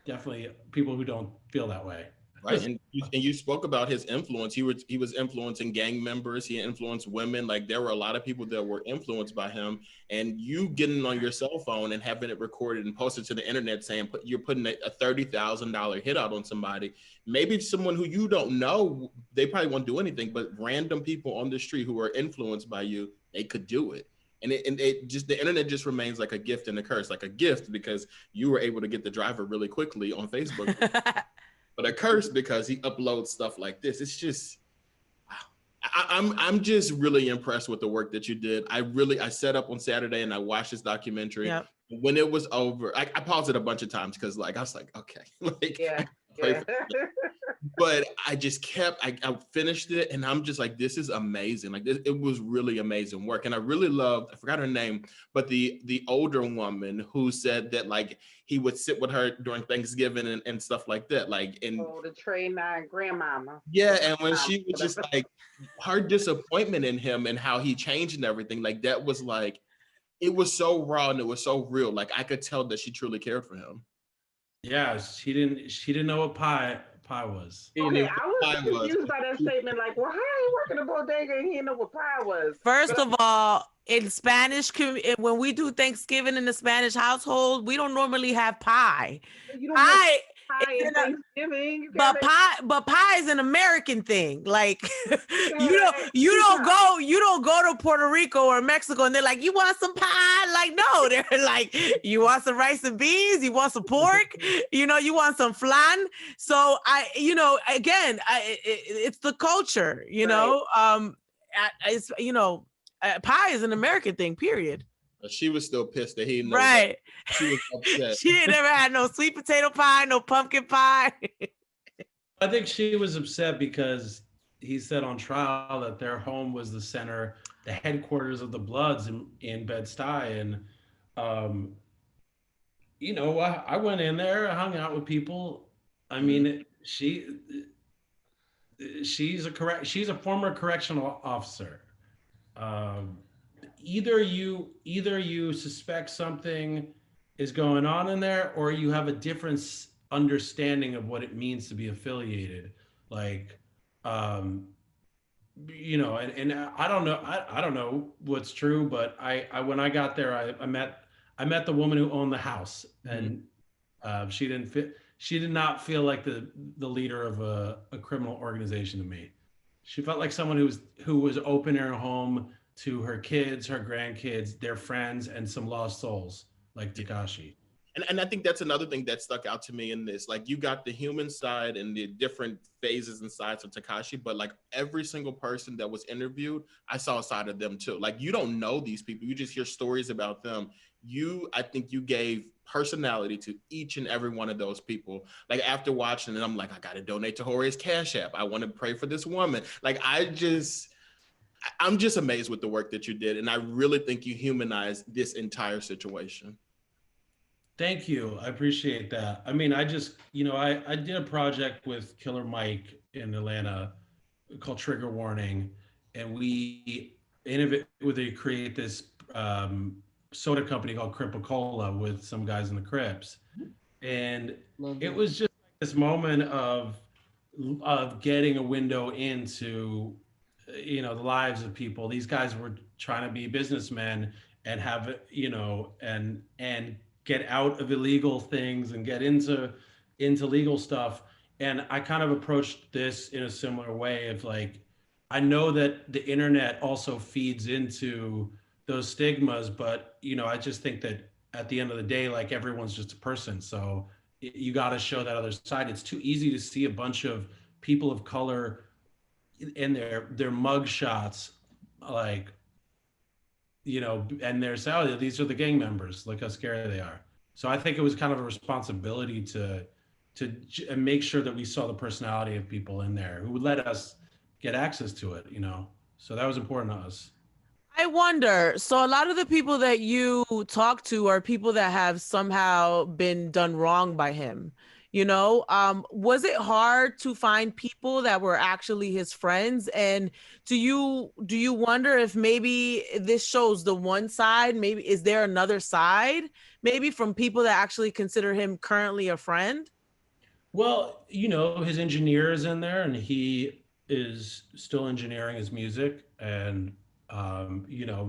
definitely people who don't feel that way. Right. And you spoke about his influence. He was influencing gang members. He influenced women. Like, there were a lot of people that were influenced by him. And you getting on your cell phone and having it recorded and posted to the internet saying you're putting a $30,000 hit out on somebody. Maybe someone who you don't know, they probably won't do anything, but random people on the street who are influenced by you, they could do it. And it just, the internet just remains like a gift and a curse. Like a gift because you were able to get the driver really quickly on Facebook, but a curse because he uploads stuff like this. It's just, I'm just really impressed with the work that you did. I set up on Saturday and I watched this documentary. Yep. When it was over, I paused it a bunch of times because like I was like, okay, like but I just kept, I finished it and I'm just like, this is amazing. Like this, it was really amazing work. And I really loved, I forgot her name, but the older woman who said that like he would sit with her during Thanksgiving and stuff like that. Like, and the train nine grandmama. Yeah. And when she was just like, her disappointment in him and how he changed and everything, like that was like, it was so raw and it was so real. Like I could tell that she truly cared for him. Yeah, she didn't know what pie was. Okay, I was confused by that statement. Like, well, how are you working a bodega and he didn't know what pie was? First of all, in Spanish, when we do Thanksgiving in the Spanish household, we don't normally have pie. You don't pie in Thanksgiving, but pie is an American thing. Like you don't go to Puerto Rico or Mexico and they're like, you want some pie? Like, no, they're like, you want some rice and beans? You want some pork? You want some flan? So it's the culture, it's, pie is an American thing, period. She was still pissed that he didn't know. Right. She was upset. She ain't never had no sweet potato pie, no pumpkin pie. I think she was upset because he said on trial that their home was the center, the headquarters of the Bloods in Bed-Stuy. And, I went in there, I hung out with people. I mean, she's a former correctional officer. Either you suspect something is going on in there, or you have a different understanding of what it means to be affiliated. Like, and I don't know. I don't know what's true, but I when I got there, I met the woman who owned the house, and she did not feel like the leader of a criminal organization to me. She felt like someone who was open in her home to her kids, her grandkids, their friends, and some lost souls like Tekashi. And I think that's another thing that stuck out to me in this. Like, you got the human side and the different phases and sides of Tekashi, but like every single person that was interviewed, I saw a side of them too. Like, you don't know these people, you just hear stories about them. I think you gave personality to each and every one of those people. Like, after watching it, I'm like, I gotta donate to Jorge's Cash App. I want to pray for this woman. Like, I'm just amazed with the work that you did. And I really think you humanized this entire situation. Thank you. I appreciate that. I mean, I just, I did a project with Killer Mike in Atlanta called Trigger Warning. And we create this soda company called Cripple Cola with some guys in the Crips. And it was just this moment of getting a window into the lives of people. These guys were trying to be businessmen and have, and get out of illegal things and get into legal stuff. And I kind of approached this in a similar way of like, I know that the internet also feeds into those stigmas, but I just think that at the end of the day, like, everyone's just a person. So you got to show that other side. It's too easy to see a bunch of people of color in their mug shots, like, and they're saying, oh, these are the gang members, look how scary they are. So I think it was kind of a responsibility to make sure that we saw the personality of people in there who would let us get access to it, so that was important to us. I wonder, so a lot of the people that you talk to are people that have somehow been done wrong by him. Was it hard to find people that were actually his friends? And do you wonder if maybe this shows the one side? Maybe is there another side, maybe from people that actually consider him currently a friend? Well, his engineer is in there, and he is still engineering his music, and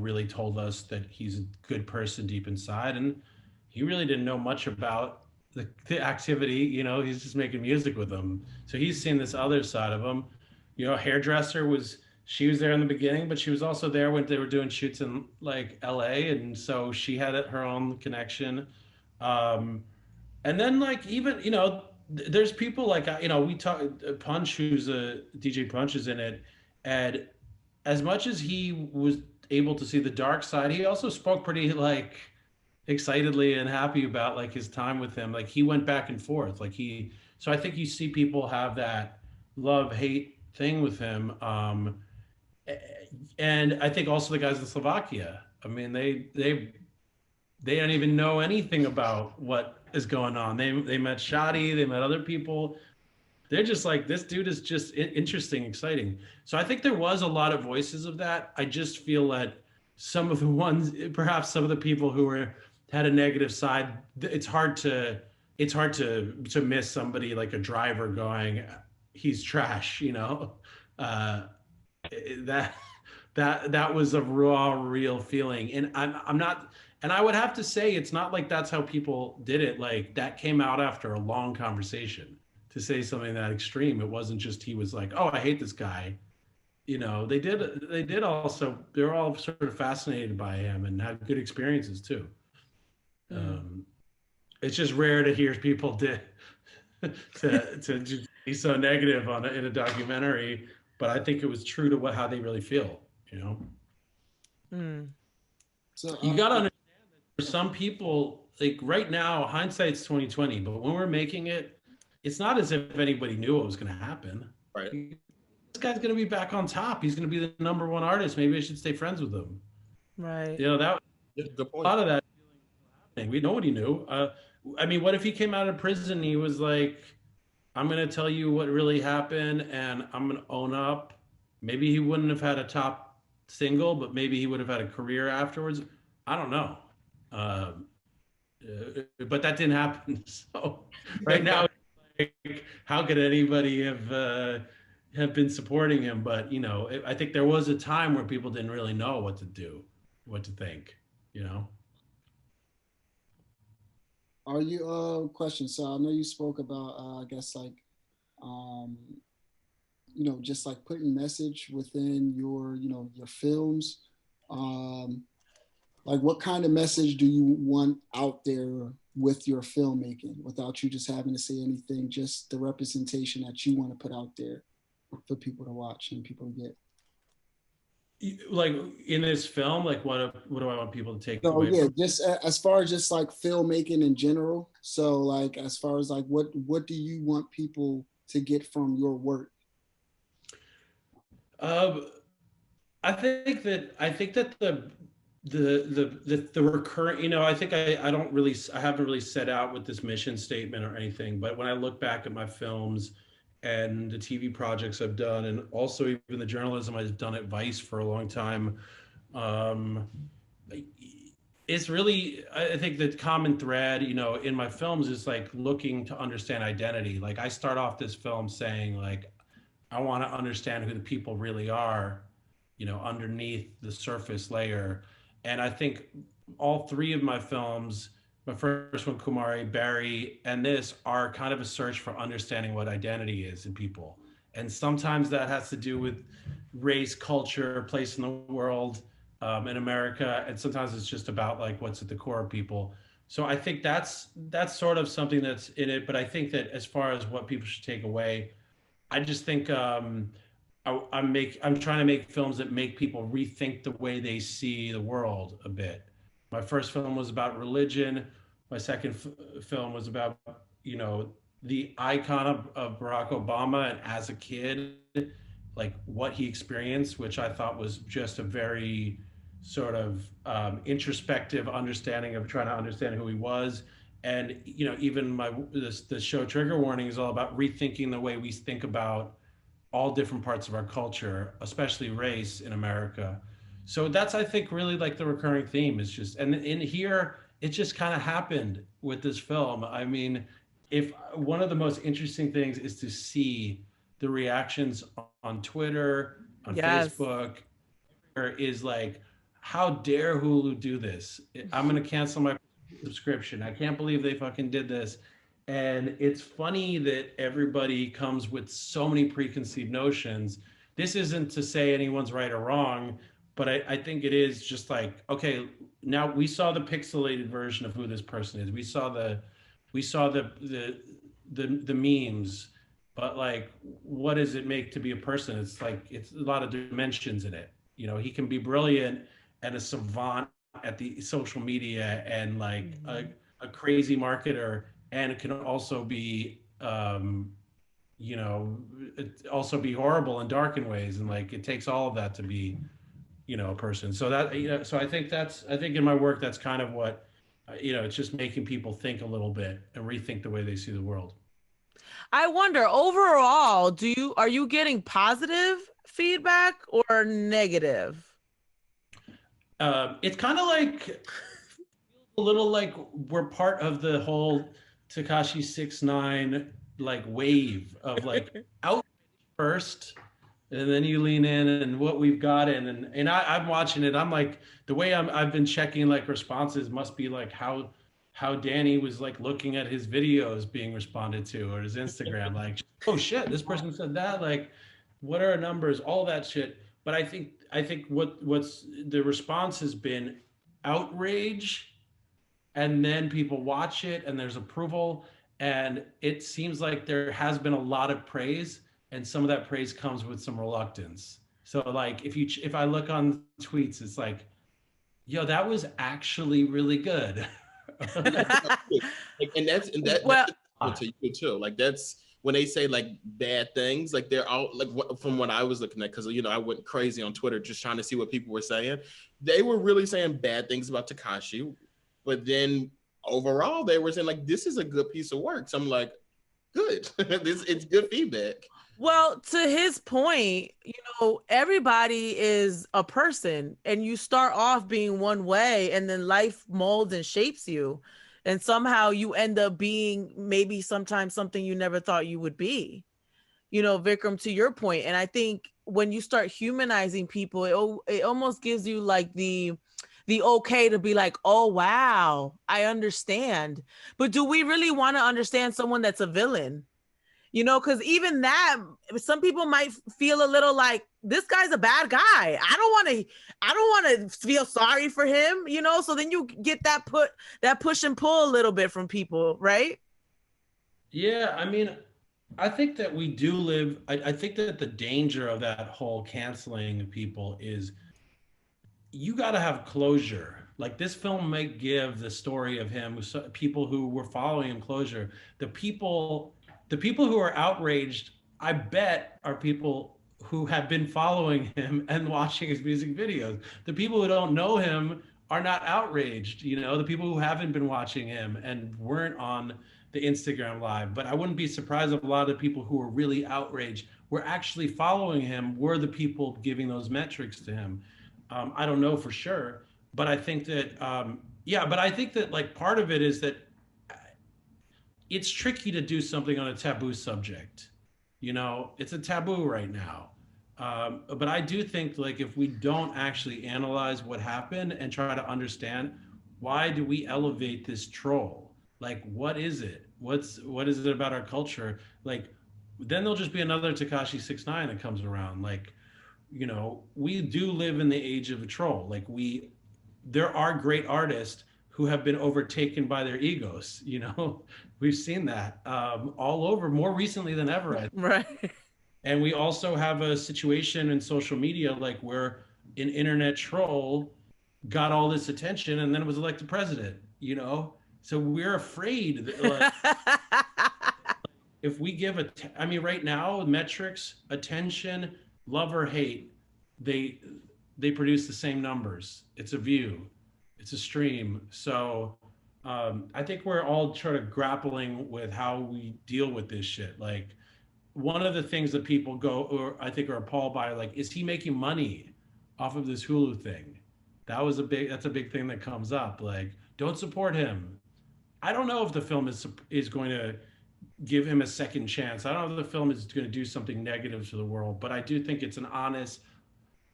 really told us that he's a good person deep inside, and he really didn't know much about the activity. He's just making music with them. So he's seen this other side of him. Hairdresser she was there in the beginning, but she was also there when they were doing shoots in like LA, and so she had her own connection. And then like even there's people like we talk Punch, who's a DJ Punch, is in it, and as much as he was able to see the dark side, he also spoke pretty like excitedly and happy about like his time with him. Like he went back and forth. So I think you see people have that love hate thing with him. And I think also the guys in Slovakia. I mean, they don't even know anything about what is going on. They met Shadi, they met other people. They're just like, this dude is just interesting, exciting. So I think there was a lot of voices of that. I just feel that some of the ones, perhaps some of the people who had a negative side, it's hard to miss somebody like a driver going, he's trash, that was a raw, real feeling. And I'm not, and I would have to say, it's not like that's how people did it. Like that came out after a long conversation to say something that extreme. It wasn't just, he was like, oh, I hate this guy. They did also, they're all sort of fascinated by him and had good experiences too. It's just rare to hear people to just be so negative in a documentary, but I think it was true to how they really feel, So you got to understand that for some people, like right now, hindsight's 2020, but when we're making it, it's not as if anybody knew what was going to happen. Right. This guy's going to be back on top. He's going to be the #1 artist. Maybe I should stay friends with him. Right. That good point. A lot of that. We nobody knew. I mean, what if he came out of prison and he was like, I'm going to tell you what really happened and I'm going to own up. Maybe he wouldn't have had a top single, but maybe he would have had a career afterwards. I don't know. But that didn't happen. So right now, like, how could anybody have been supporting him? But, I think there was a time where people didn't really know what to do, what to think, Are you question? So I know you spoke about I guess like just like putting message within your your films. Like what kind of message do you want out there with your filmmaking without you just having to say anything, just the representation that you want to put out there for people to watch and people to get? Like in this film, like what do I want people to take away? Yeah, from? just as far as just like filmmaking in general. So like as far as like what do you want people to get from your work? I think that the recurrent, I think I haven't really set out with this mission statement or anything, but when I look back at my films and the TV projects I've done, and also even the journalism I've done at Vice for a long time, it's really, I think the common thread, in my films is like looking to understand identity. Like I start off this film saying like, I want to understand who the people really are, underneath the surface layer. And I think all three of my films, my first one, Kumari, Barry, and this are kind of a search for understanding what identity is in people. And sometimes that has to do with race, culture, place in the world, in America. And sometimes it's just about like what's at the core of people. So I think that's sort of something that's in it. But I think that as far as what people should take away, I just think I'm trying to make films that make people rethink the way they see the world a bit. My first film was about religion. My second film was about, the icon of Barack Obama, and as a kid, like what he experienced, which I thought was just a very sort of introspective understanding of trying to understand who he was. And, even the show Trigger Warning is all about rethinking the way we think about all different parts of our culture, especially race in America. So that's, I think, really like the recurring theme is just, and in here, it just kind of happened with this film. I mean, if one of the most interesting things is to see the reactions on Twitter, on Facebook, is like, how dare Hulu do this? I'm going to cancel my subscription. I can't believe they fucking did this. And it's funny that everybody comes with so many preconceived notions this isn't to say anyone's right or wrong, but I think it is just like, okay, now we saw the pixelated version of who this person is. We saw the memes, but like, what does it make to be a person? It's like, it's a lot of dimensions in it. You know, he can be brilliant and a savant at the social media and like a crazy marketer, and it can also be you know, it also be horrible and dark in ways, and like it takes all of that to be, you know, a person. So that, you know, so I think in my work that's kind of what, you know, it's just making people think a little bit and rethink the way they see the world. I wonder overall, are you getting positive feedback or negative? It's kind of like a little like we're part of the whole Tekashi 6ix9ine like wave of like out first, and then you lean in and what we've got in, and I'm watching it. I'm like, the way I've been checking like responses must be like how Danny was like looking at his videos being responded to, or his Instagram, like, oh shit, this person said that, like, what are our numbers, all that shit. But I think what's the response has been outrage, and then people watch it and there's approval, and it seems like there has been a lot of praise, and some of that praise comes with some reluctance. So like if I look on tweets, it's like, yo, that was actually really good. Like, and Well, that's to you too. Like that's when they say like bad things, like they're all like from what I was looking at, because you know I went crazy on Twitter just trying to see what people were saying. They were really saying bad things about Tekashi, but then overall they were saying like this is a good piece of work. So I'm like, good. It's good feedback. well, to his point, you know, everybody is a person and you start off being one way and then life molds and shapes you. And somehow you end up being maybe sometimes something you never thought you would be. You know, Vikram, to your point. And I think when you start humanizing people, it almost gives you like the okay to be like, oh wow, I understand. But do we really want to understand someone that's a villain? You know, because even that, some people might feel a little like this guy's a bad guy. I don't want to feel sorry for him, you know. So then you get that push and pull a little bit from people, right? Yeah, I mean, I think that we do live. I think that the danger of that whole canceling people is you got to have closure. Like this film might give the story of him, people who were following him, closure. The people who are outraged, I bet, are people who have been following him and watching his music videos. The people who don't know him are not outraged. You know, the people who haven't been watching him and weren't on the Instagram live. But I wouldn't be surprised if a lot of the people who were really outraged were actually following him, were the people giving those metrics to him. I don't know for sure, but I think that yeah, but I think that like part of it is that it's tricky to do something on a taboo subject. You know, it's a taboo right now. But I do think like if we don't actually analyze what happened and try to understand why do we elevate this troll? Like, what is it? What is it about our culture? Like, then there'll just be another Tekashi 6ix9ine that comes around. Like, you know, we do live in the age of a troll. Like there are great artists who have been overtaken by their egos. You know, we've seen that all over, more recently than ever. Right. And we also have a situation in social media like where an internet troll got all this attention and then was elected president. You know, so we're afraid that if we give I mean, right now, metrics, attention, love or hate, they produce the same numbers. It's a view, it's a stream. So I think we're all sort of grappling with how we deal with this shit. Like one of the things that people go, or I think are appalled by, like, is he making money off of this Hulu thing? That's a big thing that comes up. Like, don't support him. I don't know if the film is going to give him a second chance. I don't know if the film is going to do something negative to the world, but I do think it's an honest,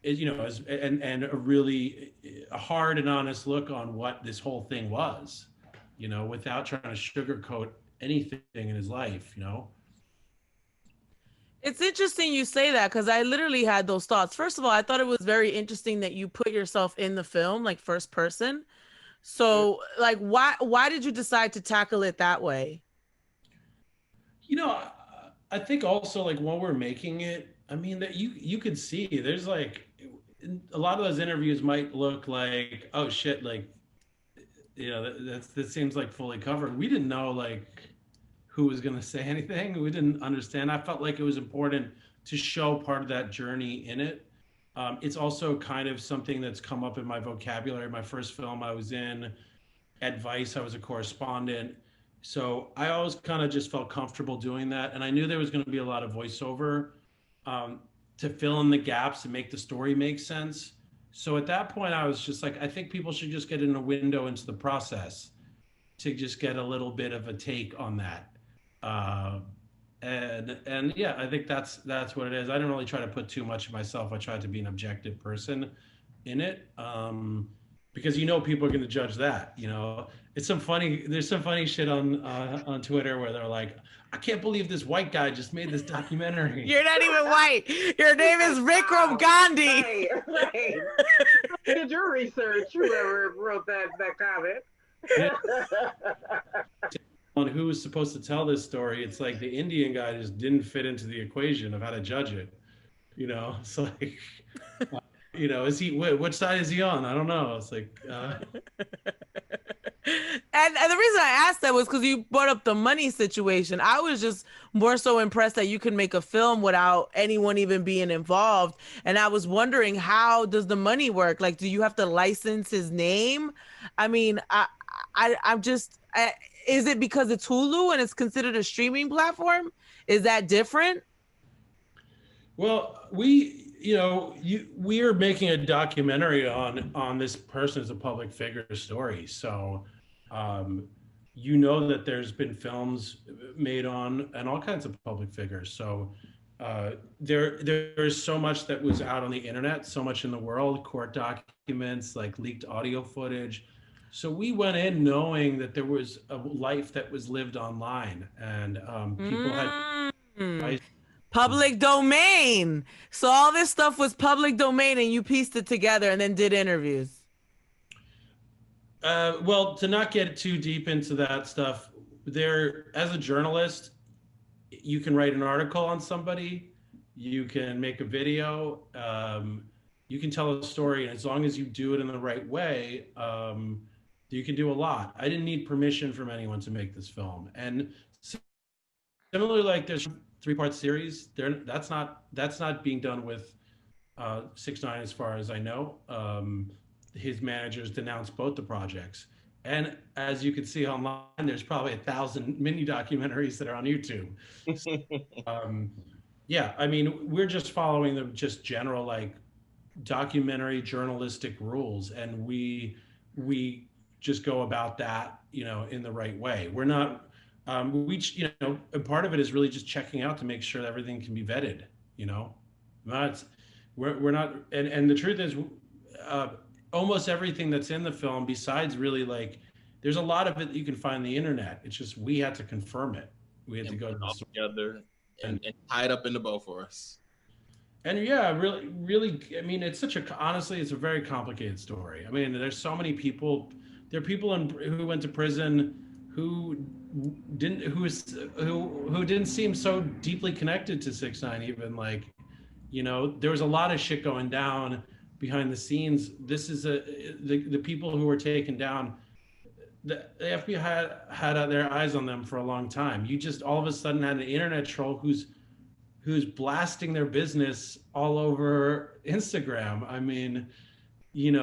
you know, and a really hard and honest look on what this whole thing was, you know, without trying to sugarcoat anything in his life, you know. It's interesting you say that because I literally had those thoughts. First of all, I thought it was very interesting that you put yourself in the film, like first person. So, like, why did you decide to tackle it that way? You know, I think also like when we're making it, I mean that you could see there's like a lot of those interviews might look like, oh shit, like that seems like fully covered. We didn't know like who was going to say anything. We didn't understand. I felt like it was important to show part of that journey in it. It's also kind of something that's come up in my vocabulary. My first film I was in, at Vice, I was a correspondent. So I always kind of just felt comfortable doing that. And I knew there was going to be a lot of voiceover um, to fill in the gaps and make the story make sense. So at that point, I was just like, I think people should just get in a window into the process to just get a little bit of a take on that. Uh, and yeah, I think that's what it is. I didn't really try to put too much of myself. I tried to be an objective person in it. Because people are going to judge that. There's some funny shit on Twitter where they're like, I can't believe this white guy just made this documentary. You're not even white. Your name is Vikram Gandhi. Right. Did your research, whoever wrote that comment. On who was supposed to tell this story, it's like the Indian guy just didn't fit into the equation of how to judge it. It's like, is he, which side is he on? I don't know. It's like, and the reason I asked that was because you brought up the money situation. I was just more so impressed that you could make a film without anyone even being involved. And I was wondering, how does the money work? Like, do you have to license his name? I mean, is it because it's Hulu and it's considered a streaming platform? Is that different? Well, we are making a documentary on this person as a public figure story. So, that there's been films made on and all kinds of public figures. So, there's so much that was out on the internet, so much in the world, court documents, like leaked audio footage. So we went in knowing that there was a life that was lived online, and people had public domain. So all this stuff was public domain, and you pieced it together and then did interviews. Well, to not get too deep into that stuff, as a journalist, you can write an article on somebody, you can make a video, you can tell a story, and as long as you do it in the right way, you can do a lot. I didn't need permission from anyone to make this film. And similarly, like there's 3-part series, that's not being done with 6ix9ine as far as I know. His managers denounced both the projects. And as you can see online, there's probably 1,000 mini documentaries that are on YouTube. Yeah, I mean, we're just following the just general like documentary journalistic rules, and we just go about that, in the right way. We're not, and part of it is really just checking out to make sure that everything can be vetted, we're not, and the truth is, almost everything that's in the film, besides really like, there's a lot of it that you can find on the internet. It's just, we had to confirm it. We had to go together and tie it up in the bow for us. And yeah, really, I mean, honestly, it's a very complicated story. I mean, there's so many people. There are people who went to prison who didn't seem so deeply connected to 6ix9ine, even like, there was a lot of shit going down behind the scenes. This is the people who were taken down. The FBI had their eyes on them for a long time. You just all of a sudden had an internet troll who's blasting their business all over Instagram. I mean, he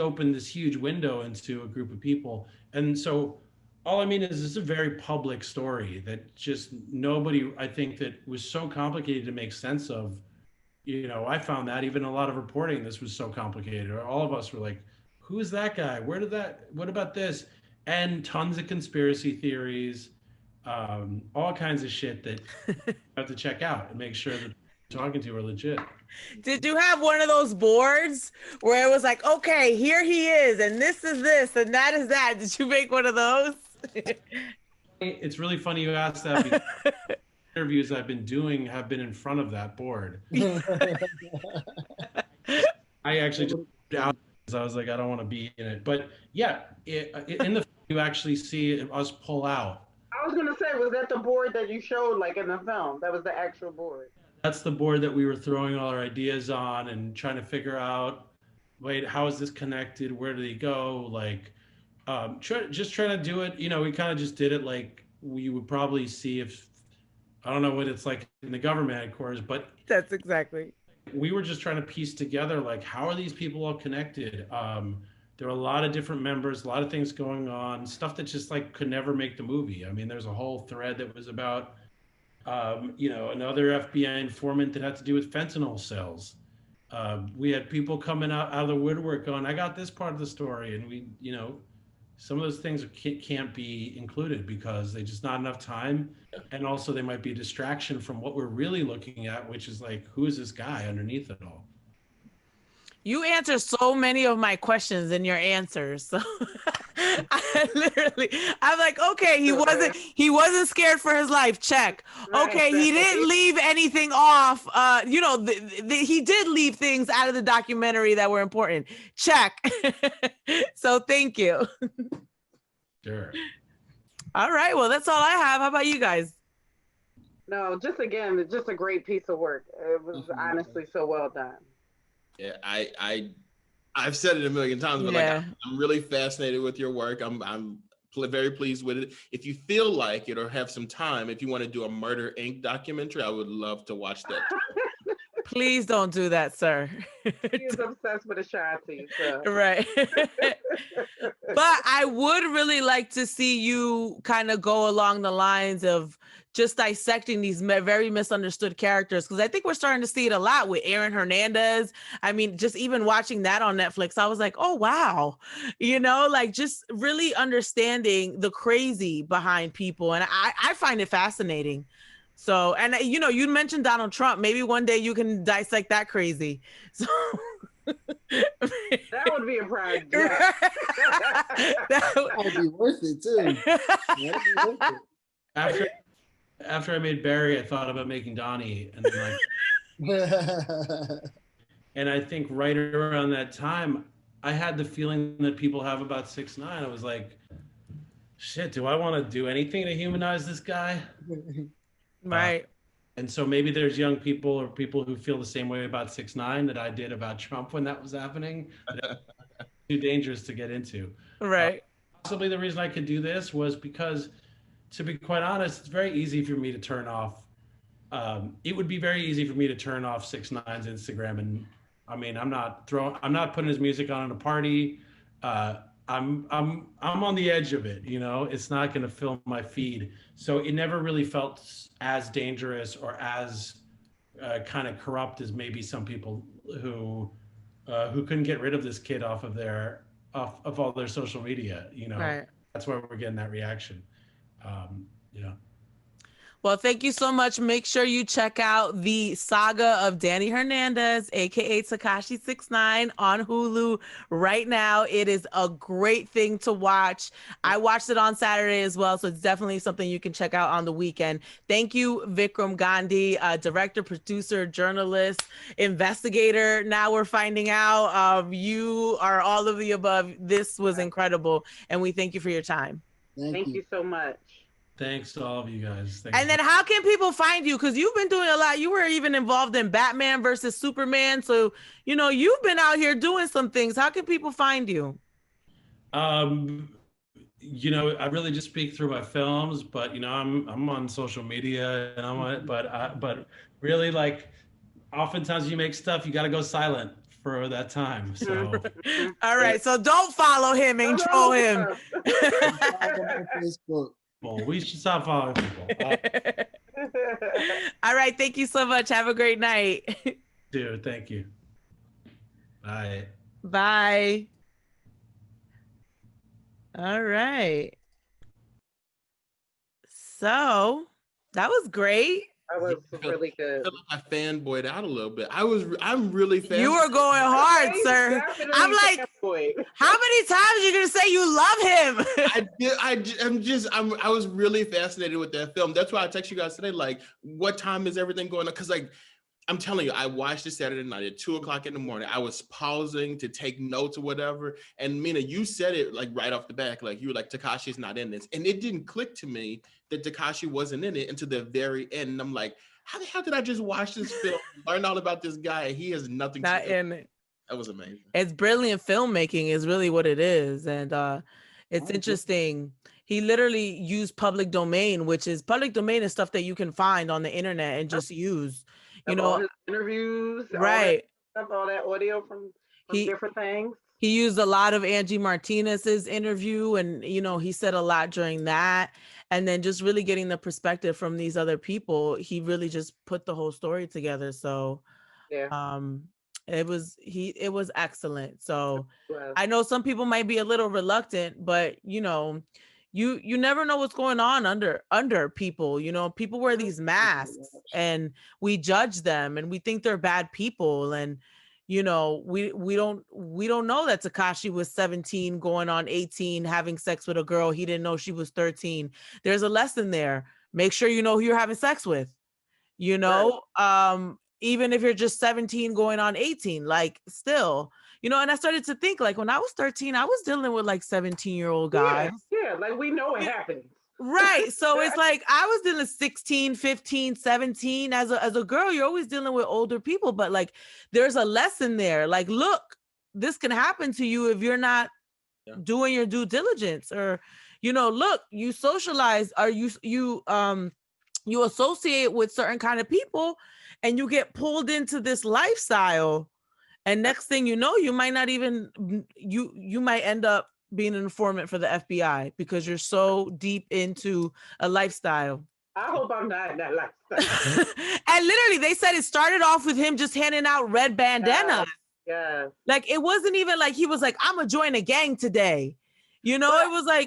opened this huge window into a group of people. And so all I mean is it's a very public story that just nobody, I think, that was so complicated to make sense of. I found that even a lot of reporting, this was so complicated. All of us were like, who is that guy? What about this? And tons of conspiracy theories, all kinds of shit that you have to check out and make sure that talking to are legit. Did you have one of those boards where it was like, okay, here he is, and this is this, and that is that? Did you make one of those? It's really funny you asked that. interviews I've been doing have been in front of that board. I actually just out because I was like, I don't want to be in it. But yeah, in the you actually see us pull out. I was gonna say, was that the board that you showed, like in the film? That was the actual board. That's the board that we were throwing all our ideas on and trying to figure out, wait, how is this connected? Where do they go? Like, just trying to do it. You know, we kind of just did it like we would probably see if, I don't know what it's like in the government, of course, but That's exactly. we were just trying to piece together, like, how are these people all connected? There were a lot of different members, a lot of things going on, stuff that just like could never make the movie. I mean, there's a whole thread that was about, you know, another FBI informant that had to do with fentanyl cells. We had people coming out of the woodwork going, I got this part of the story. And we, you know, some of those things can't be included because they just not enough time. And also they might be a distraction from what we're really looking at, which is like, who is this guy underneath it all? You answer so many of my questions in your answers. So I'm like, okay, he wasn't scared for his life. Check. Okay, he didn't leave anything off. You know, he did leave things out of the documentary that were important. Check. So thank you. Sure. All right. Well, that's all I have. How about you guys? No, just again, it's just a great piece of work. It was honestly so well done. Yeah, I've said it a million times, but like I'm really fascinated with your work. I'm very pleased with it. If you feel like it or have some time, if you want to do a Murder Inc. documentary, I would love to watch that. Please don't do that, sir. He's obsessed with Ashanti. So. Right. But I would really like to see you kind of go along the lines of just dissecting these very misunderstood characters, because I think we're starting to see it a lot with Aaron Hernandez. I mean, just even watching that on Netflix, I was like, oh, wow. You know, like just really understanding the crazy behind people. And I find it fascinating. So, and you know, you mentioned Donald Trump. Maybe one day you can dissect that crazy. So that would be a project. Yeah. That would be worth it too. That'd be worth it. After I made Barry, I thought about making Donnie, and then like, and I think right around that time, I had the feeling that people have about 6ix9ine. I was like, shit, do I want to do anything to humanize this guy? Right. And so maybe there's young people or people who feel the same way about 6ix9ine that I did about Trump when that was happening. Too dangerous to get into. Right. Possibly the reason I could do this was because, to be quite honest, it's very easy for me to turn off. It would be very easy for me to turn off 6ix9ine's Instagram, and I mean, I'm not putting his music on at a party. I'm on the edge of it, you know. It's not going to fill my feed, so it never really felt as dangerous or as kind of corrupt as maybe some people who couldn't get rid of this kid off of all their social media. You know, right. That's why we're getting that reaction. You know. Well, thank you so much. Make sure you check out the Saga of Danny Hernandez, aka Tekashi 6ix9ine, on Hulu right now. It is a great thing to watch. I watched it on Saturday as well, so it's definitely something you can check out on the weekend. Thank you, Vikram Gandhi, director, producer, journalist, investigator. Now we're finding out you are all of the above. This was incredible, and we thank you for your time. Thank you so much. Thanks to all of you guys. And then how can people find you? Because you've been doing a lot. You were even involved in Batman versus Superman. So, you know, you've been out here doing some things. How can people find you? You know, I really just speak through my films, but, you know, I'm on social media and I'm on it, but really, like, oftentimes you make stuff, you got to go silent for that time. So all right. So don't follow him and troll him. Facebook. We should stop following people. All right. Thank you so much. Have a great night. Dude, thank you. Bye. Bye. All right. So that was great. That was really good. I feel like I fanboyed out a little bit. I'm really fan. You were going hard, He's sir. definitely I'm like, fanboy. how many times are you gonna say you love him? I was really fascinated with that film. That's why I text you guys today. Like, what time is everything going on? Because like, I'm telling you, I watched it Saturday night at 2:00 in the morning. I was pausing to take notes or whatever. And Mina, you said it like right off the back, like you were like, Tekashi's not in this. And it didn't click to me that Tekashi wasn't in it until the very end. And I'm like, how the hell did I just watch this film, learn all about this guy, and he has nothing Not to do? in it. That was amazing. It's brilliant filmmaking is really what it is. And it's interesting. He literally used public domain, which is public domain is stuff that you can find on the internet and just use. You know, all his interviews, right? All that audio from different things. He used a lot of Angie Martinez's interview, and you know, he said a lot during that. And then just really getting the perspective from these other people, he really just put the whole story together. So, yeah, it was excellent. So, I know some people might be a little reluctant, but you know, you never know what's going on under people. You know, people wear these masks and we judge them and we think they're bad people. And you know, we don't know that Tekashi was 17 going on 18 having sex with a girl he didn't know she was 13. There's a lesson there. Make sure you know who you're having sex with. You know, even if you're just 17 going on 18, like still, you know. And I started to think, like, when I was 13, I was dealing with like 17-year-old guys. Yeah, like we know what happens. Right. So it's like I was dealing 16, 15, 17. As a girl, you're always dealing with older people, but like there's a lesson there. Like, look, this can happen to you if you're not doing your due diligence. Or, you know, look, you socialize, or you associate with certain kind of people and you get pulled into this lifestyle. And next thing you know, you might not even you might end up being an informant for the FBI because you're so deep into a lifestyle. I hope I'm not in that lifestyle. And literally, they said it started off with him just handing out red bandanas. Yeah. Like, it wasn't even like he was like, I'm gonna join a gang today. You know, it was like.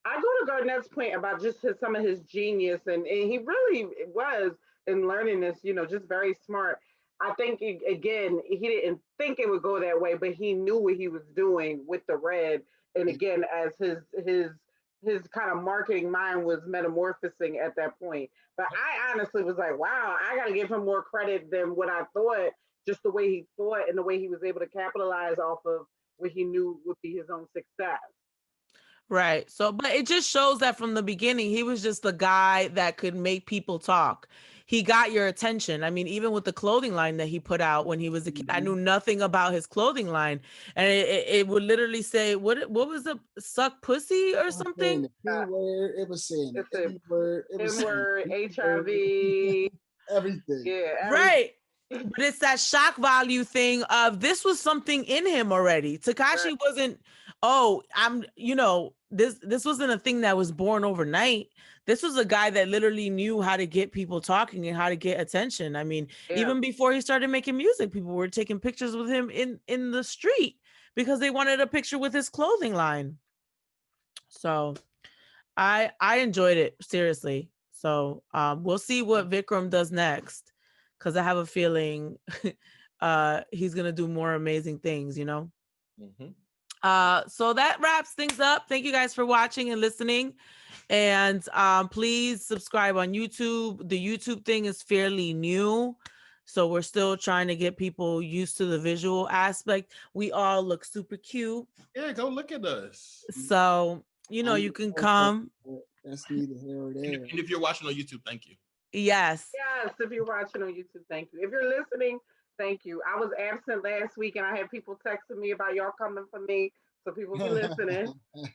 I go to Garnett's point about just some of his genius, and he really was in learning this, you know, just very smart. I think, again, he didn't think it would go that way, but he knew what he was doing with the red. And again, as his kind of marketing mind was metamorphosing at that point. But I honestly was like, wow, I got to give him more credit than what I thought, just the way he thought and the way he was able to capitalize off of what he knew would be his own success. Right. So, but it just shows that from the beginning, he was just the guy that could make people talk. He got your attention. I mean, even with the clothing line that he put out when he was a kid, I knew nothing about his clothing line. And it would literally say, what was the suck pussy or something? The P-word, it was saying the P-word, it was N-word, HIV, everything. Yeah. Everything. Right. But it's that shock value thing of this was something in him already. Tekashi wasn't, this wasn't a thing that was born overnight. This was a guy that literally knew how to get people talking and how to get attention. I mean, even before he started making music, people were taking pictures with him in the street because they wanted a picture with his clothing line. So I enjoyed it, seriously. So we'll see what Vikram does next, because I have a feeling he's going to do more amazing things, you know? Mm-hmm. So that wraps things up. Thank you guys for watching and listening. And please subscribe on YouTube. The YouTube thing is fairly new, so we're still trying to get people used to the visual aspect. We all look super cute. Yeah, go look at us. So, you know, you can come. That's neither here or there. And if you're watching on YouTube, thank you. Yes. Yes, if you're watching on YouTube, thank you. If you're listening, thank you. I was absent last week and I had people texting me about y'all coming for me. So people be listening.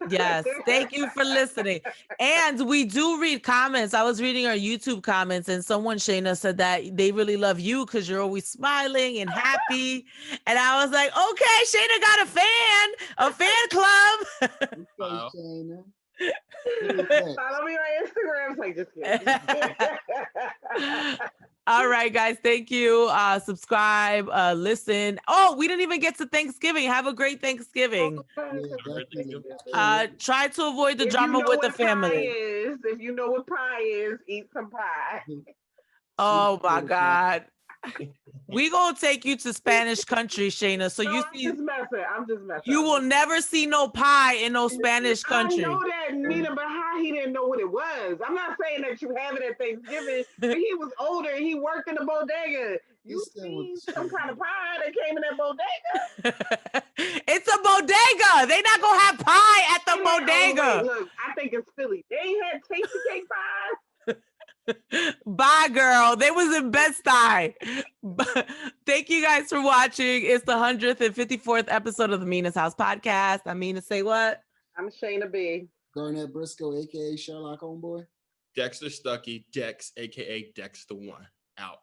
Yes, thank you for listening. And we do read comments. I was reading our YouTube comments, and someone, Shana, said that they really love you because you're always smiling and happy. And I was like, okay, Shana got a fan club. Wow. Shana. Follow me on Instagram. It's like, just kidding. All right, guys. Thank you. Subscribe, listen. Oh, we didn't even get to Thanksgiving. Have a great Thanksgiving. Try to avoid the drama with the family. If you know what pie is, eat some pie. Oh my Sweet God. We gonna take you to Spanish country, Shayna. So No, you I'm see, just messing. I'm just messing. you will never see no pie in no Spanish country. I know that, Mina, but how he didn't know what it was? I'm not saying that you have it at Thanksgiving, but he was older and he worked in the bodega. You still seen with the some shit. kind of pie that came in that bodega? It's a bodega. They not gonna have pie at the Oh, wait, bodega. look, I think it's Philly. They ain't had tasty cake pie. Bye, girl. They was in Bed-Stuy. Thank you guys for watching. It's the 154th episode of the Mina's House podcast. I'm Mina SayWhat. I'm Shana B. Garnett Briscoe, aka Sherlock Homeboi. Dexter Stuckey, Dex, aka Dexter One. Out.